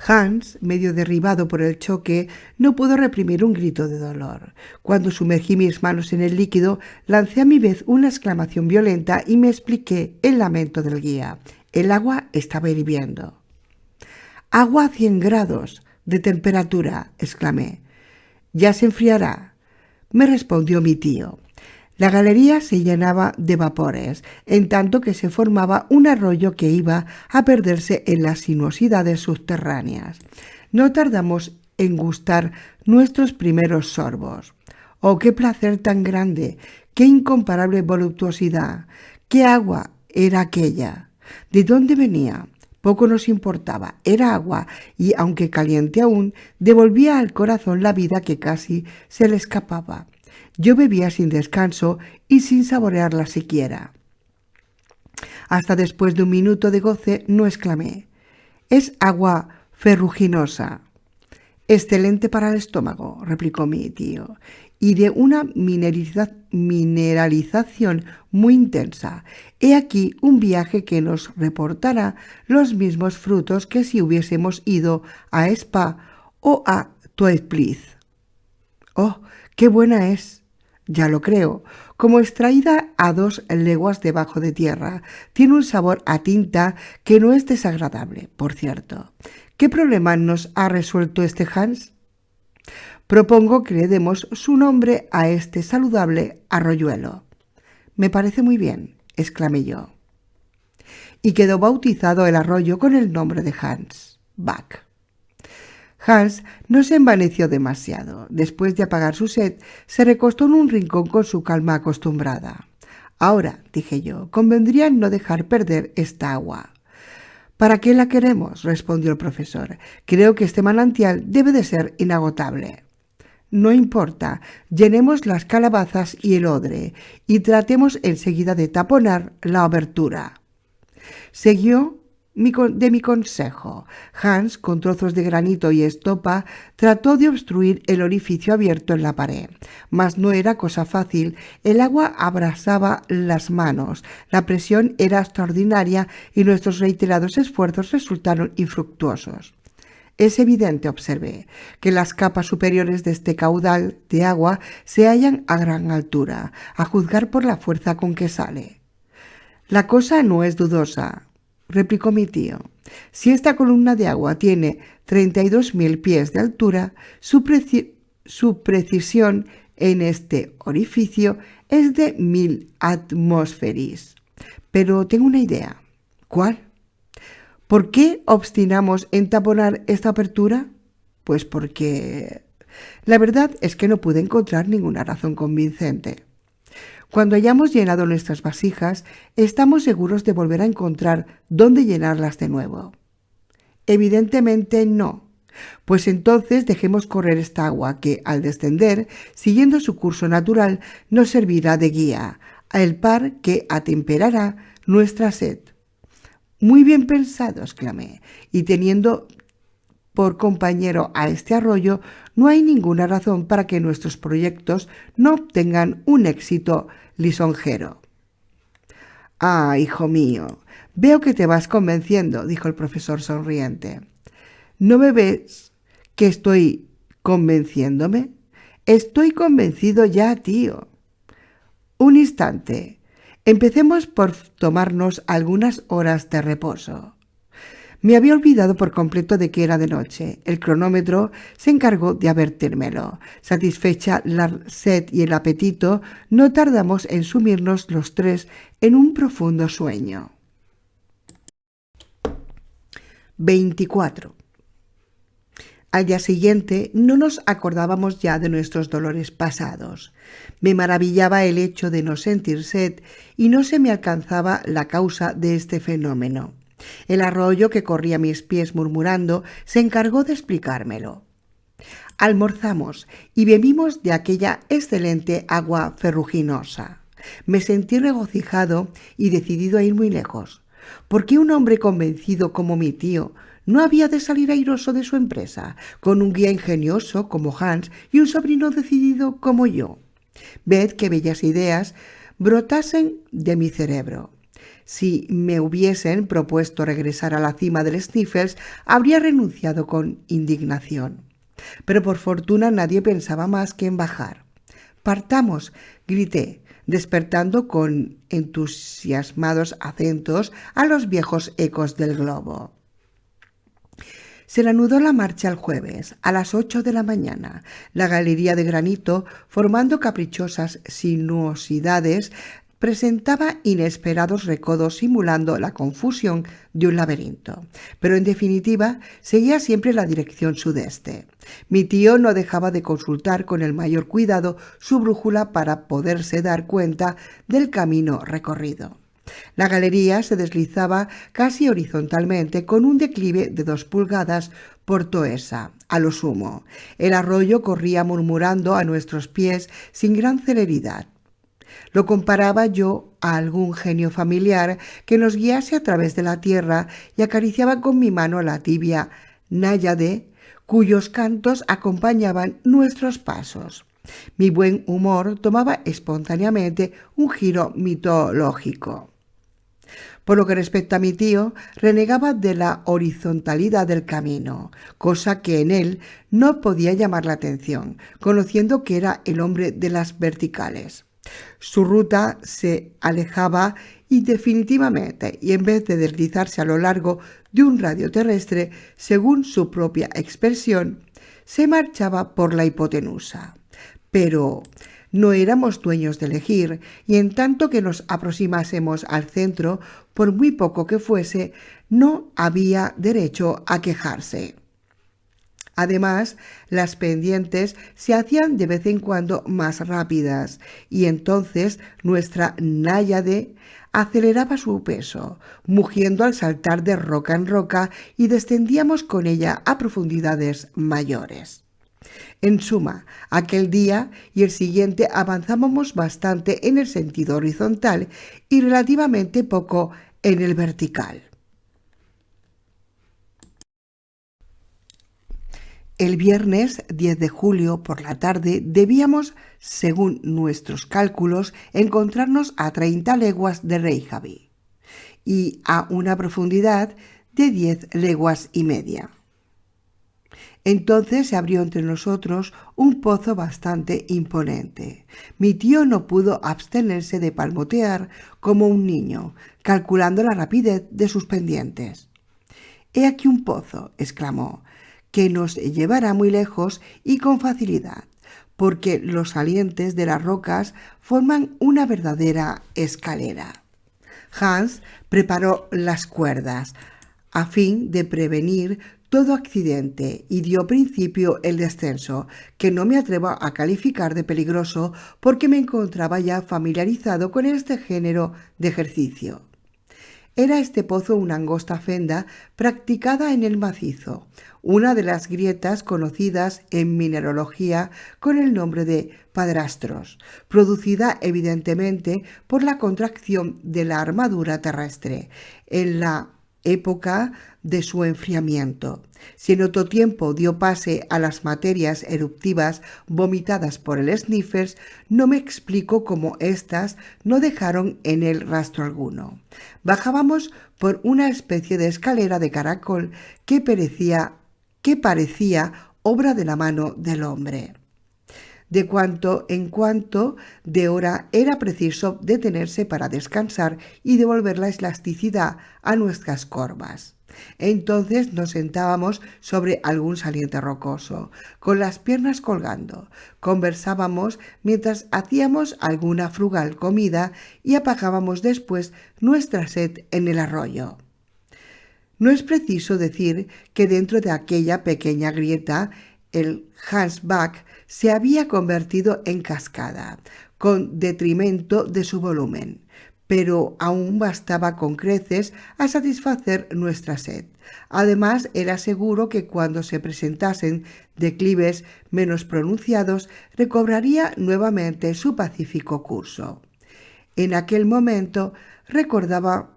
Hans, medio derribado por el choque, no pudo reprimir un grito de dolor. Cuando sumergí mis manos en el líquido, lancé a mi vez una exclamación violenta y me expliqué el lamento del guía. El agua estaba hirviendo. «¡Agua a 100 grados de temperatura!», exclamé. «Ya se enfriará», me respondió mi tío. La galería se llenaba de vapores, en tanto que se formaba un arroyo que iba a perderse en las sinuosidades subterráneas. No tardamos en gustar nuestros primeros sorbos. ¡Oh, qué placer tan grande! ¡Qué incomparable voluptuosidad! ¡Qué agua era aquella! ¿De dónde venía? Poco nos importaba, era agua, y aunque caliente aún, devolvía al corazón la vida que casi se le escapaba. Yo bebía sin descanso y sin saborearla siquiera. Hasta después de 1 minuto de goce no exclamé: «Es agua ferruginosa». «Excelente para el estómago», replicó mi tío, «y de una mineralización muy intensa. He aquí un viaje que nos reportará los mismos frutos que si hubiésemos ido a Spa o a Toeplitz». «Oh, qué buena es». «Ya lo creo. Como extraída a 2 leguas debajo de tierra, tiene un sabor a tinta que no es desagradable, por cierto. ¿Qué problema nos ha resuelto este Hans?» «Propongo que le demos su nombre a este saludable arroyuelo». «Me parece muy bien», exclamé yo. Y quedó bautizado el arroyo con el nombre de Hans Bach. Hans no se envaneció demasiado. Después de apagar su sed, se recostó en un rincón con su calma acostumbrada. Ahora, dije yo, convendría no dejar perder esta agua. ¿Para qué la queremos?, respondió el profesor. Creo que este manantial debe de ser inagotable. No importa, llenemos las calabazas y el odre y tratemos enseguida de taponar la abertura. Siguió de mi consejo. Hans, con trozos de granito y estopa, trató de obstruir el orificio abierto en la pared, mas no era cosa fácil. El agua abrasaba las manos, la presión era extraordinaria y nuestros reiterados esfuerzos resultaron infructuosos. Es evidente, observé, que las capas superiores de este caudal de agua se hallan a gran altura, a juzgar por la fuerza con que sale. La cosa no es dudosa, replicó mi tío. Si esta columna de agua tiene 32.000 pies de altura, su precisión en este orificio es de 1.000 atmósferas. Pero tengo una idea. ¿Cuál? ¿Por qué obstinamos en taponar esta apertura? Pues porque la verdad es que no pude encontrar ninguna razón convincente. Cuando hayamos llenado nuestras vasijas, estamos seguros de volver a encontrar dónde llenarlas de nuevo. Evidentemente no. Pues entonces dejemos correr esta agua que, al descender, siguiendo su curso natural, nos servirá de guía, al par que atemperará nuestra sed. Muy bien pensado, exclamé, y teniendo por compañero a este arroyo, no hay ninguna razón para que nuestros proyectos no obtengan un éxito lisonjero. Ah, hijo mío, veo que te vas convenciendo, dijo el profesor sonriente. ¿No me ves que estoy convenciéndome? Estoy convencido ya, tío. Un instante. Empecemos por tomarnos algunas horas de reposo. Me había olvidado por completo de que era de noche. El cronómetro se encargó de advertírmelo. Satisfecha la sed y el apetito, no tardamos en sumirnos los tres en un profundo sueño. 24. Al día siguiente no nos acordábamos ya de nuestros dolores pasados. Me maravillaba el hecho de no sentir sed y no se me alcanzaba la causa de este fenómeno. El arroyo que corría a mis pies murmurando se encargó de explicármelo. Almorzamos y bebimos de aquella excelente agua ferruginosa. Me sentí regocijado y decidido a ir muy lejos. ¿Por qué un hombre convencido como mi tío no había de salir airoso de su empresa, con un guía ingenioso como Hans y un sobrino decidido como yo? Ved qué bellas ideas brotasen de mi cerebro. Si me hubiesen propuesto regresar a la cima del Sneffels, habría renunciado con indignación. Pero por fortuna nadie pensaba más que en bajar. «Partamos», grité, despertando con entusiasmados acentos a los viejos ecos del globo. Se reanudó la marcha el jueves, a las 8 de la mañana. La galería de granito, formando caprichosas sinuosidades, presentaba inesperados recodos simulando la confusión de un laberinto. Pero en definitiva seguía siempre la dirección sudeste. Mi tío no dejaba de consultar con el mayor cuidado su brújula para poderse dar cuenta del camino recorrido. La galería se deslizaba casi horizontalmente con un declive de 2 pulgadas por toesa, a lo sumo. El arroyo corría murmurando a nuestros pies sin gran celeridad. Lo comparaba yo a algún genio familiar que nos guiase a través de la tierra y acariciaba con mi mano la tibia náyade, cuyos cantos acompañaban nuestros pasos. Mi buen humor tomaba espontáneamente un giro mitológico. Por lo que respecta a mi tío, renegaba de la horizontalidad del camino, cosa que en él no podía llamar la atención, conociendo que era el hombre de las verticales. Su ruta se alejaba indefinitivamente y en vez de deslizarse a lo largo de un radio terrestre, según su propia expresión, se marchaba por la hipotenusa. Pero no éramos dueños de elegir, y en tanto que nos aproximásemos al centro, por muy poco que fuese, no había derecho a quejarse. Además, las pendientes se hacían de vez en cuando más rápidas y entonces nuestra náyade aceleraba su peso, mugiendo al saltar de roca en roca y descendíamos con ella a profundidades mayores. En suma, aquel día y el siguiente avanzábamos bastante en el sentido horizontal y relativamente poco en el vertical. El viernes 10 de julio por la tarde debíamos, según nuestros cálculos, encontrarnos a 30 leguas de Reykjavik y a una profundidad de 10 leguas y media. Entonces se abrió entre nosotros un pozo bastante imponente. Mi tío no pudo abstenerse de palmotear como un niño, calculando la rapidez de sus pendientes. «He aquí un pozo», exclamó, «que nos llevará muy lejos y con facilidad, porque los salientes de las rocas forman una verdadera escalera». Hans preparó las cuerdas a fin de prevenir todo accidente y dio principio el descenso, que no me atrevo a calificar de peligroso porque me encontraba ya familiarizado con este género de ejercicio. Era este pozo una angosta fenda practicada en el macizo, una de las grietas conocidas en mineralogía con el nombre de padrastros, producida evidentemente por la contracción de la armadura terrestre en la época de su enfriamiento. Si en otro tiempo dio pase a las materias eruptivas vomitadas por el Sniffers, no me explico cómo éstas no dejaron en él rastro alguno. Bajábamos por una especie de escalera de caracol que parecía obra de la mano del hombre. De cuanto en cuanto de hora era preciso detenerse para descansar y devolver la elasticidad a nuestras corvas. Entonces nos sentábamos sobre algún saliente rocoso, con las piernas colgando, conversábamos mientras hacíamos alguna frugal comida y apagábamos después nuestra sed en el arroyo. No es preciso decir que dentro de aquella pequeña grieta el Hansbach se había convertido en cascada, con detrimento de su volumen, pero aún bastaba con creces a satisfacer nuestra sed. Además, era seguro que cuando se presentasen declives menos pronunciados, recobraría nuevamente su pacífico curso. En aquel momento recordábame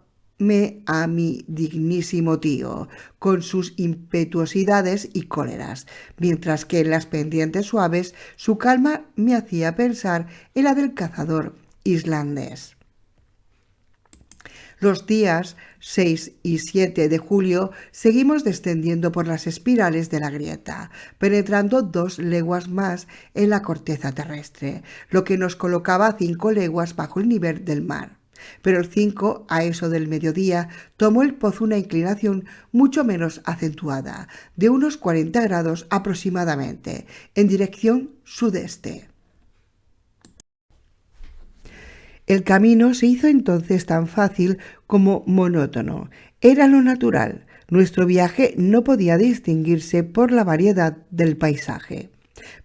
a mi dignísimo tío, con sus impetuosidades y cóleras, mientras que en las pendientes suaves su calma me hacía pensar en la del cazador islandés. Los días 6 y 7 de julio seguimos descendiendo por las espirales de la grieta, penetrando 2 leguas más en la corteza terrestre, lo que nos colocaba a 5 leguas bajo el nivel del mar. Pero el 5, a eso del mediodía, tomó el pozo una inclinación mucho menos acentuada, de unos 40 grados aproximadamente, en dirección sudeste. El camino se hizo entonces tan fácil como monótono. Era lo natural. Nuestro viaje no podía distinguirse por la variedad del paisaje.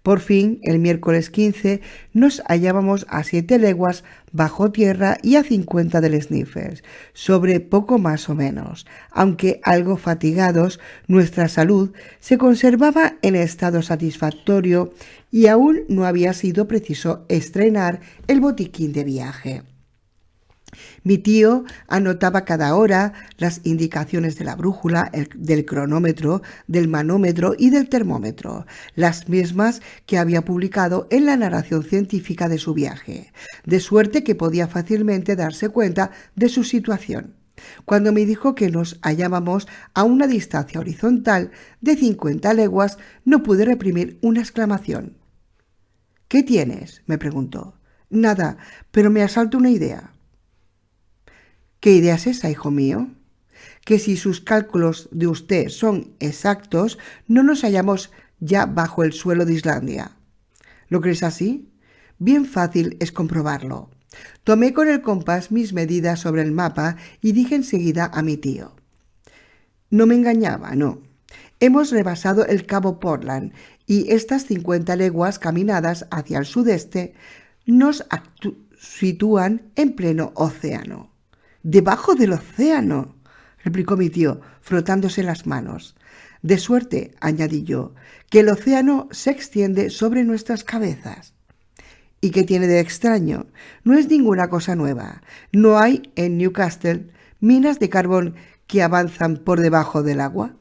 Por fin, el miércoles 15, nos hallábamos a 7 leguas bajo tierra y a 50 del Sniffers, sobre poco más o menos. Aunque algo fatigados, nuestra salud se conservaba en estado satisfactorio y aún no había sido preciso estrenar el botiquín de viaje. Mi tío anotaba cada hora las indicaciones de la brújula, del cronómetro, del manómetro y del termómetro, las mismas que había publicado en la narración científica de su viaje, de suerte que podía fácilmente darse cuenta de su situación. Cuando me dijo que nos hallábamos a una distancia horizontal de 50 leguas, no pude reprimir una exclamación. «¿Qué tienes?», me preguntó. «Nada, pero me asalta una idea». «¿Qué idea es esa, hijo mío?» «Que si sus cálculos de usted son exactos, no nos hallamos ya bajo el suelo de Islandia». «¿Lo crees así?» «Bien fácil es comprobarlo». Tomé con el compás mis medidas sobre el mapa y dije enseguida a mi tío. No me engañaba, no. Hemos rebasado el cabo Portland y estas 50 leguas caminadas hacia el sudeste nos sitúan en pleno océano. —¡Debajo del océano! —replicó mi tío, frotándose las manos. —De suerte —añadí yo— que el océano se extiende sobre nuestras cabezas. ¿Y qué tiene de extraño? No es ninguna cosa nueva. No hay en Newcastle minas de carbón que avanzan por debajo del agua.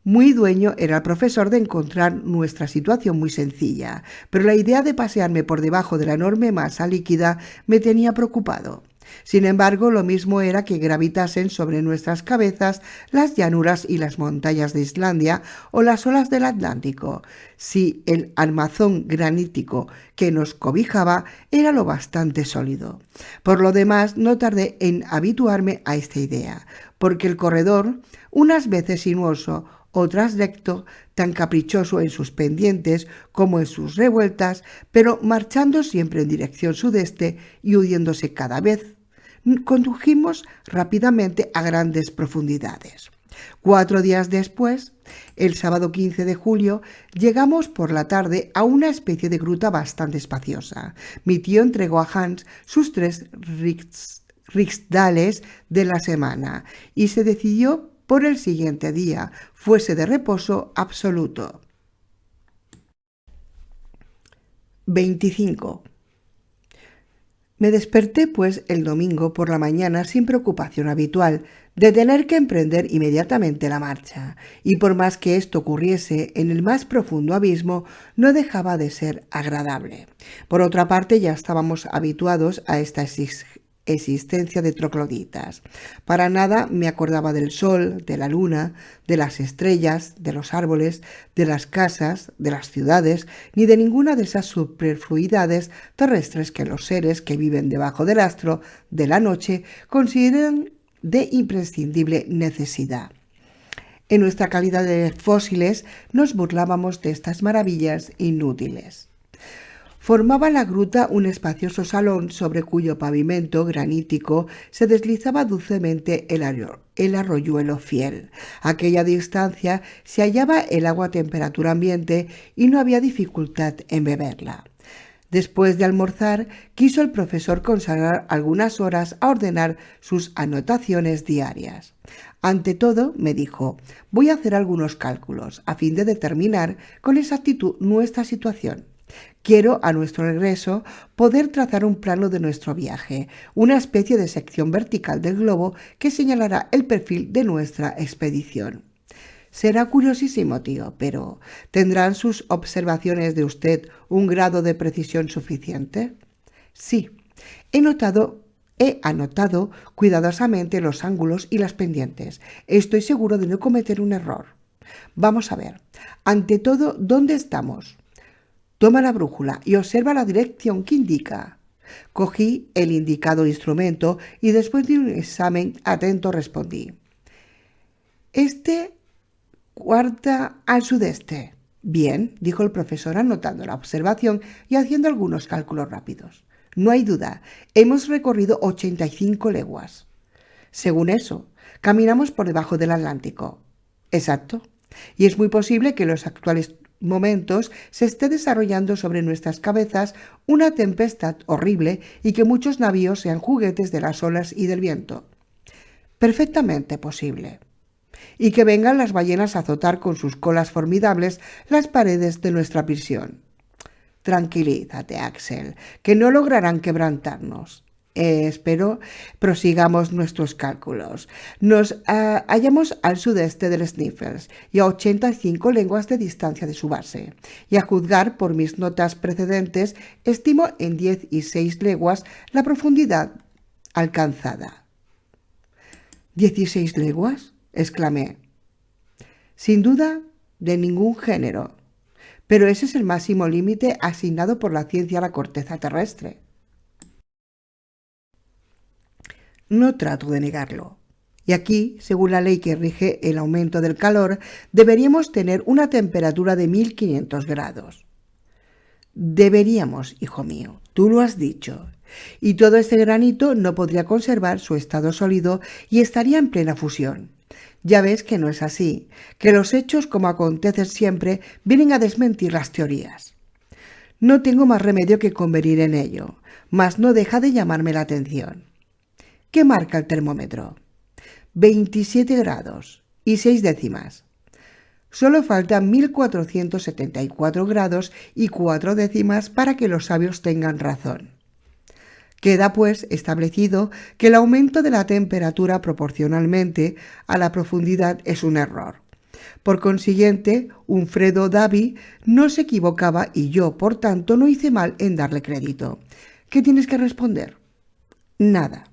Muy dueño era el profesor de encontrar nuestra situación muy sencilla, pero la idea de pasearme por debajo de la enorme masa líquida me tenía preocupado. Sin embargo, lo mismo era que gravitasen sobre nuestras cabezas las llanuras y las montañas de Islandia o las olas del Atlántico, si el armazón granítico que nos cobijaba era lo bastante sólido. Por lo demás, no tardé en habituarme a esta idea, porque el corredor, unas veces sinuoso, otras recto, tan caprichoso en sus pendientes como en sus revueltas, pero marchando siempre en dirección sudeste y hundiéndose cada vez, condujimos rápidamente a grandes profundidades. 4 días después, el sábado 15 de julio, llegamos por la tarde a una especie de gruta bastante espaciosa. Mi tío entregó a Hans sus 3 riksdales de la semana y se decidió por el siguiente día fuese de reposo absoluto. 25. Me desperté pues el domingo por la mañana sin preocupación habitual de tener que emprender inmediatamente la marcha, y por más que esto ocurriese en el más profundo abismo, no dejaba de ser agradable. Por otra parte, ya estábamos habituados a esta existencia de trogloditas. Para nada me acordaba del sol, de la luna, de las estrellas, de los árboles, de las casas, de las ciudades, ni de ninguna de esas superfluidades terrestres que los seres que viven debajo del astro de la noche consideran de imprescindible necesidad. En nuestra calidad de fósiles nos burlábamos de estas maravillas inútiles. Formaba la gruta un espacioso salón sobre cuyo pavimento granítico se deslizaba dulcemente el arroyuelo fiel. A aquella distancia se hallaba el agua a temperatura ambiente y no había dificultad en beberla. Después de almorzar, quiso el profesor consagrar algunas horas a ordenar sus anotaciones diarias. Ante todo, me dijo, voy a hacer algunos cálculos a fin de determinar con exactitud nuestra situación. Quiero, a nuestro regreso, poder trazar un plano de nuestro viaje, una especie de sección vertical del globo que señalará el perfil de nuestra expedición. Será curiosísimo, tío, pero ¿tendrán sus observaciones de usted un grado de precisión suficiente? Sí, he anotado cuidadosamente los ángulos y las pendientes. Estoy seguro de no cometer un error. Vamos a ver. Ante todo, ¿dónde estamos? Toma la brújula y observa la dirección que indica. Cogí el indicado instrumento y después de un examen atento respondí. Cuarta al sudeste. Bien, dijo el profesor anotando la observación y haciendo algunos cálculos rápidos. No hay duda, hemos recorrido 85 leguas. Según eso, caminamos por debajo del Atlántico. Exacto. Y es muy posible que en los actuales momentos se esté desarrollando sobre nuestras cabezas una tempestad horrible y que muchos navíos sean juguetes de las olas y del viento. Perfectamente posible. Y que vengan las ballenas a azotar con sus colas formidables las paredes de nuestra prisión. Tranquilízate, Axel, que no lograrán quebrantarnos. Espero prosigamos nuestros cálculos. Nos hallamos al sudeste del Sniffles y a 85 leguas de distancia de su base. Y a juzgar por mis notas precedentes, estimo en 16 leguas la profundidad alcanzada. ¿16 leguas? Exclamé. Sin duda, de ningún género. Pero ese es el máximo límite asignado por la ciencia a la corteza terrestre. No trato de negarlo. Y aquí, según la ley que rige el aumento del calor, deberíamos tener una temperatura de 1500 grados. Deberíamos, hijo mío, tú lo has dicho. Y todo este granito no podría conservar su estado sólido y estaría en plena fusión. Ya ves que no es así, que los hechos, como acontece siempre, vienen a desmentir las teorías. No tengo más remedio que convenir en ello, mas no deja de llamarme la atención. ¿Qué marca el termómetro? 27 grados y 6 décimas. Solo faltan 1474 grados y 4 décimas para que los sabios tengan razón. Queda, pues, establecido que el aumento de la temperatura proporcionalmente a la profundidad es un error. Por consiguiente, Unfredo Davi no se equivocaba y yo, por tanto, no hice mal en darle crédito. ¿Qué tienes que responder? Nada.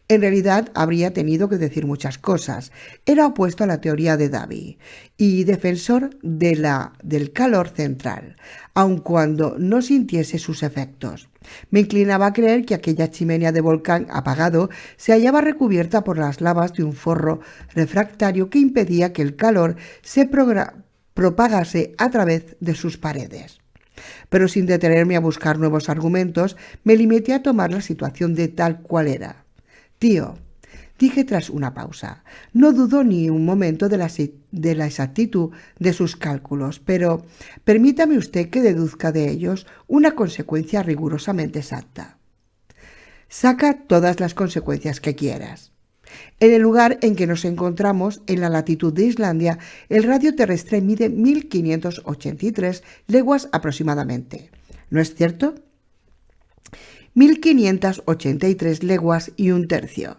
En realidad habría tenido que decir muchas cosas. Era opuesto a la teoría de Davy y defensor del calor central, aun cuando no sintiese sus efectos. Me inclinaba a creer que aquella chimenea de volcán apagado se hallaba recubierta por las lavas de un forro refractario que impedía que el calor se propagase a través de sus paredes. Pero sin detenerme a buscar nuevos argumentos, me limité a tomar la situación de tal cual era. Tío, dije tras una pausa, no dudo ni un momento de la exactitud de sus cálculos, pero permítame usted que deduzca de ellos una consecuencia rigurosamente exacta. Saca todas las consecuencias que quieras. En el lugar en que nos encontramos, en la latitud de Islandia, el radio terrestre mide 1583 leguas aproximadamente. ¿No es cierto? 1583 leguas y un tercio.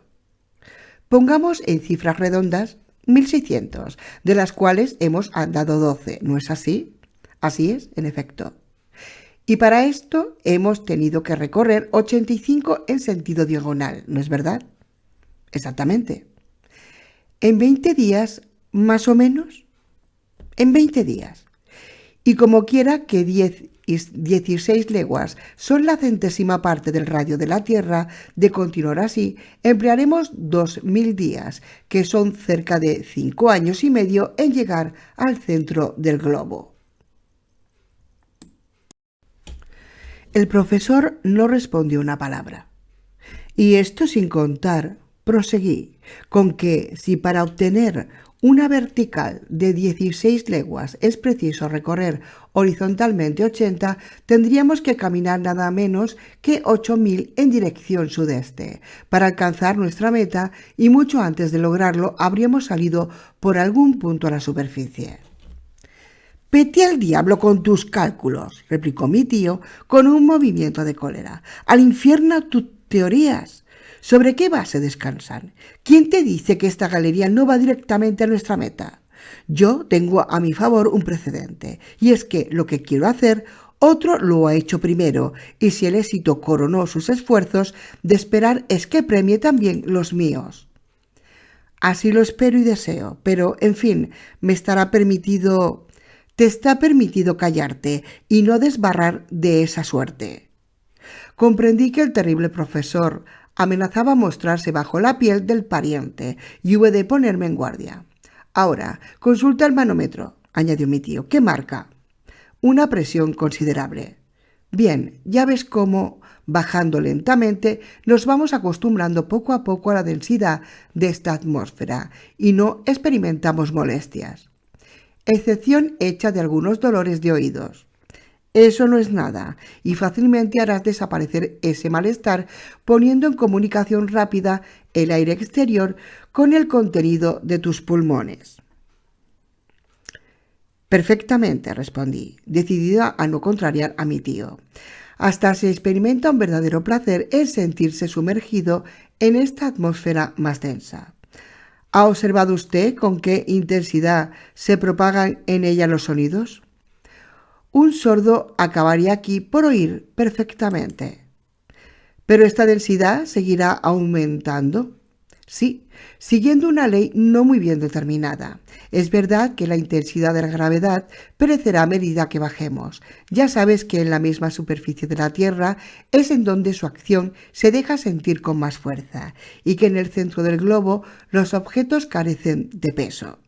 Pongamos en cifras redondas 1600, de las cuales hemos andado 12, ¿no es así? Así es, en efecto. Y para esto hemos tenido que recorrer 85 en sentido diagonal, ¿no es verdad? Exactamente. ¿En 20 días, más o menos? En 20 días. Y como quiera que 16 leguas son la centésima parte del radio de la Tierra, de continuar así, emplearemos 2000 días, que son cerca de 5 años y medio, en llegar al centro del globo. El profesor no respondió una palabra. Y esto sin contar, proseguí, con que si para obtener una vertical de 16 leguas es preciso recorrer horizontalmente 80, tendríamos que caminar nada menos que 8000 en dirección sudeste para alcanzar nuestra meta, y mucho antes de lograrlo habríamos salido por algún punto a la superficie. «Vete al diablo con tus cálculos», replicó mi tío con un movimiento de cólera. «Al infierno tus teorías. ¿Sobre qué base descansan? ¿Quién te dice que esta galería no va directamente a nuestra meta? Yo tengo a mi favor un precedente, y es que lo que quiero hacer, otro lo ha hecho primero, y si el éxito coronó sus esfuerzos, de esperar es que premie también los míos. Así lo espero y deseo, pero, en fin, te está permitido callarte y no desbarrar de esa suerte». Comprendí que el terrible profesor amenazaba mostrarse bajo la piel del pariente y hube de ponerme en guardia. «Ahora, consulta el manómetro», añadió mi tío. «¿Qué marca?» «Una presión considerable». «Bien, ya ves cómo, bajando lentamente, nos vamos acostumbrando poco a poco a la densidad de esta atmósfera y no experimentamos molestias. Excepción hecha de algunos dolores de oídos. Eso no es nada, y fácilmente harás desaparecer ese malestar poniendo en comunicación rápida el aire exterior con el contenido de tus pulmones». «Perfectamente», respondí, decidida a no contrariar a mi tío. «Hasta se experimenta un verdadero placer en sentirse sumergido en esta atmósfera más densa. ¿Ha observado usted con qué intensidad se propagan en ella los sonidos? Un sordo acabaría aquí por oír perfectamente. ¿Pero esta densidad seguirá aumentando? Sí, siguiendo una ley no muy bien determinada. Es verdad que la intensidad de la gravedad perecerá a medida que bajemos. Ya sabes que en la misma superficie de la Tierra es en donde su acción se deja sentir con más fuerza, y que en el centro del globo los objetos carecen de peso.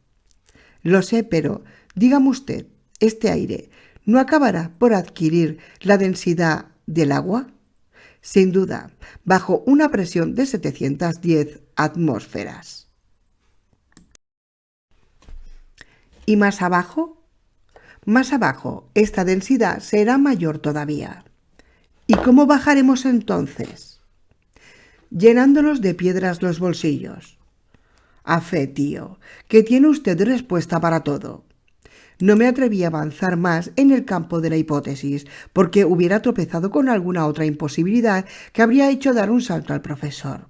Lo sé, pero dígame usted, ¿este aire no acabará por adquirir la densidad del agua? Sin duda, bajo una presión de 710 atmósferas. ¿Y más abajo? Más abajo, esta densidad será mayor todavía. ¿Y cómo bajaremos entonces? Llenándonos de piedras los bolsillos. A fe, tío, que tiene usted respuesta para todo. No me atreví a avanzar más en el campo de la hipótesis, porque hubiera tropezado con alguna otra imposibilidad que habría hecho dar un salto al profesor.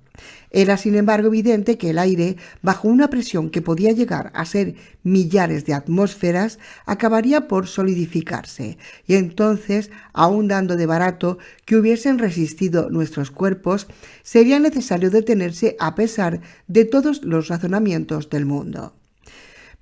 Era, sin embargo, evidente que el aire, bajo una presión que podía llegar a ser millares de atmósferas, acabaría por solidificarse, y entonces, aun dando de barato que hubiesen resistido nuestros cuerpos, sería necesario detenerse a pesar de todos los razonamientos del mundo.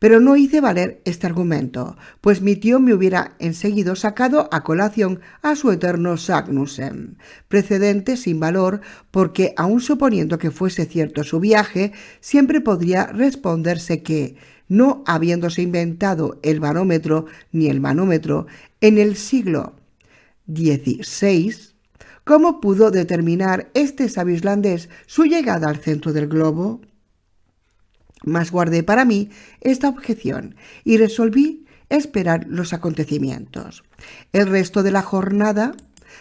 Pero no hice valer este argumento, pues mi tío me hubiera enseguida sacado a colación a su eterno Sagnussen, precedente sin valor porque, aun suponiendo que fuese cierto su viaje, siempre podría responderse que, no habiéndose inventado el barómetro ni el manómetro en el siglo XVI, ¿cómo pudo determinar este sabio islandés su llegada al centro del globo? Mas guardé para mí esta objeción y resolví esperar los acontecimientos. El resto de la jornada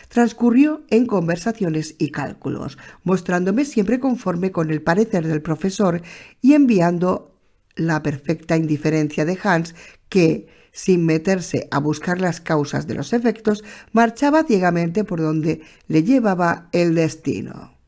transcurrió en conversaciones y cálculos, mostrándome siempre conforme con el parecer del profesor y enviando la perfecta indiferencia de Hans, que, sin meterse a buscar las causas de los efectos, marchaba ciegamente por donde le llevaba el destino.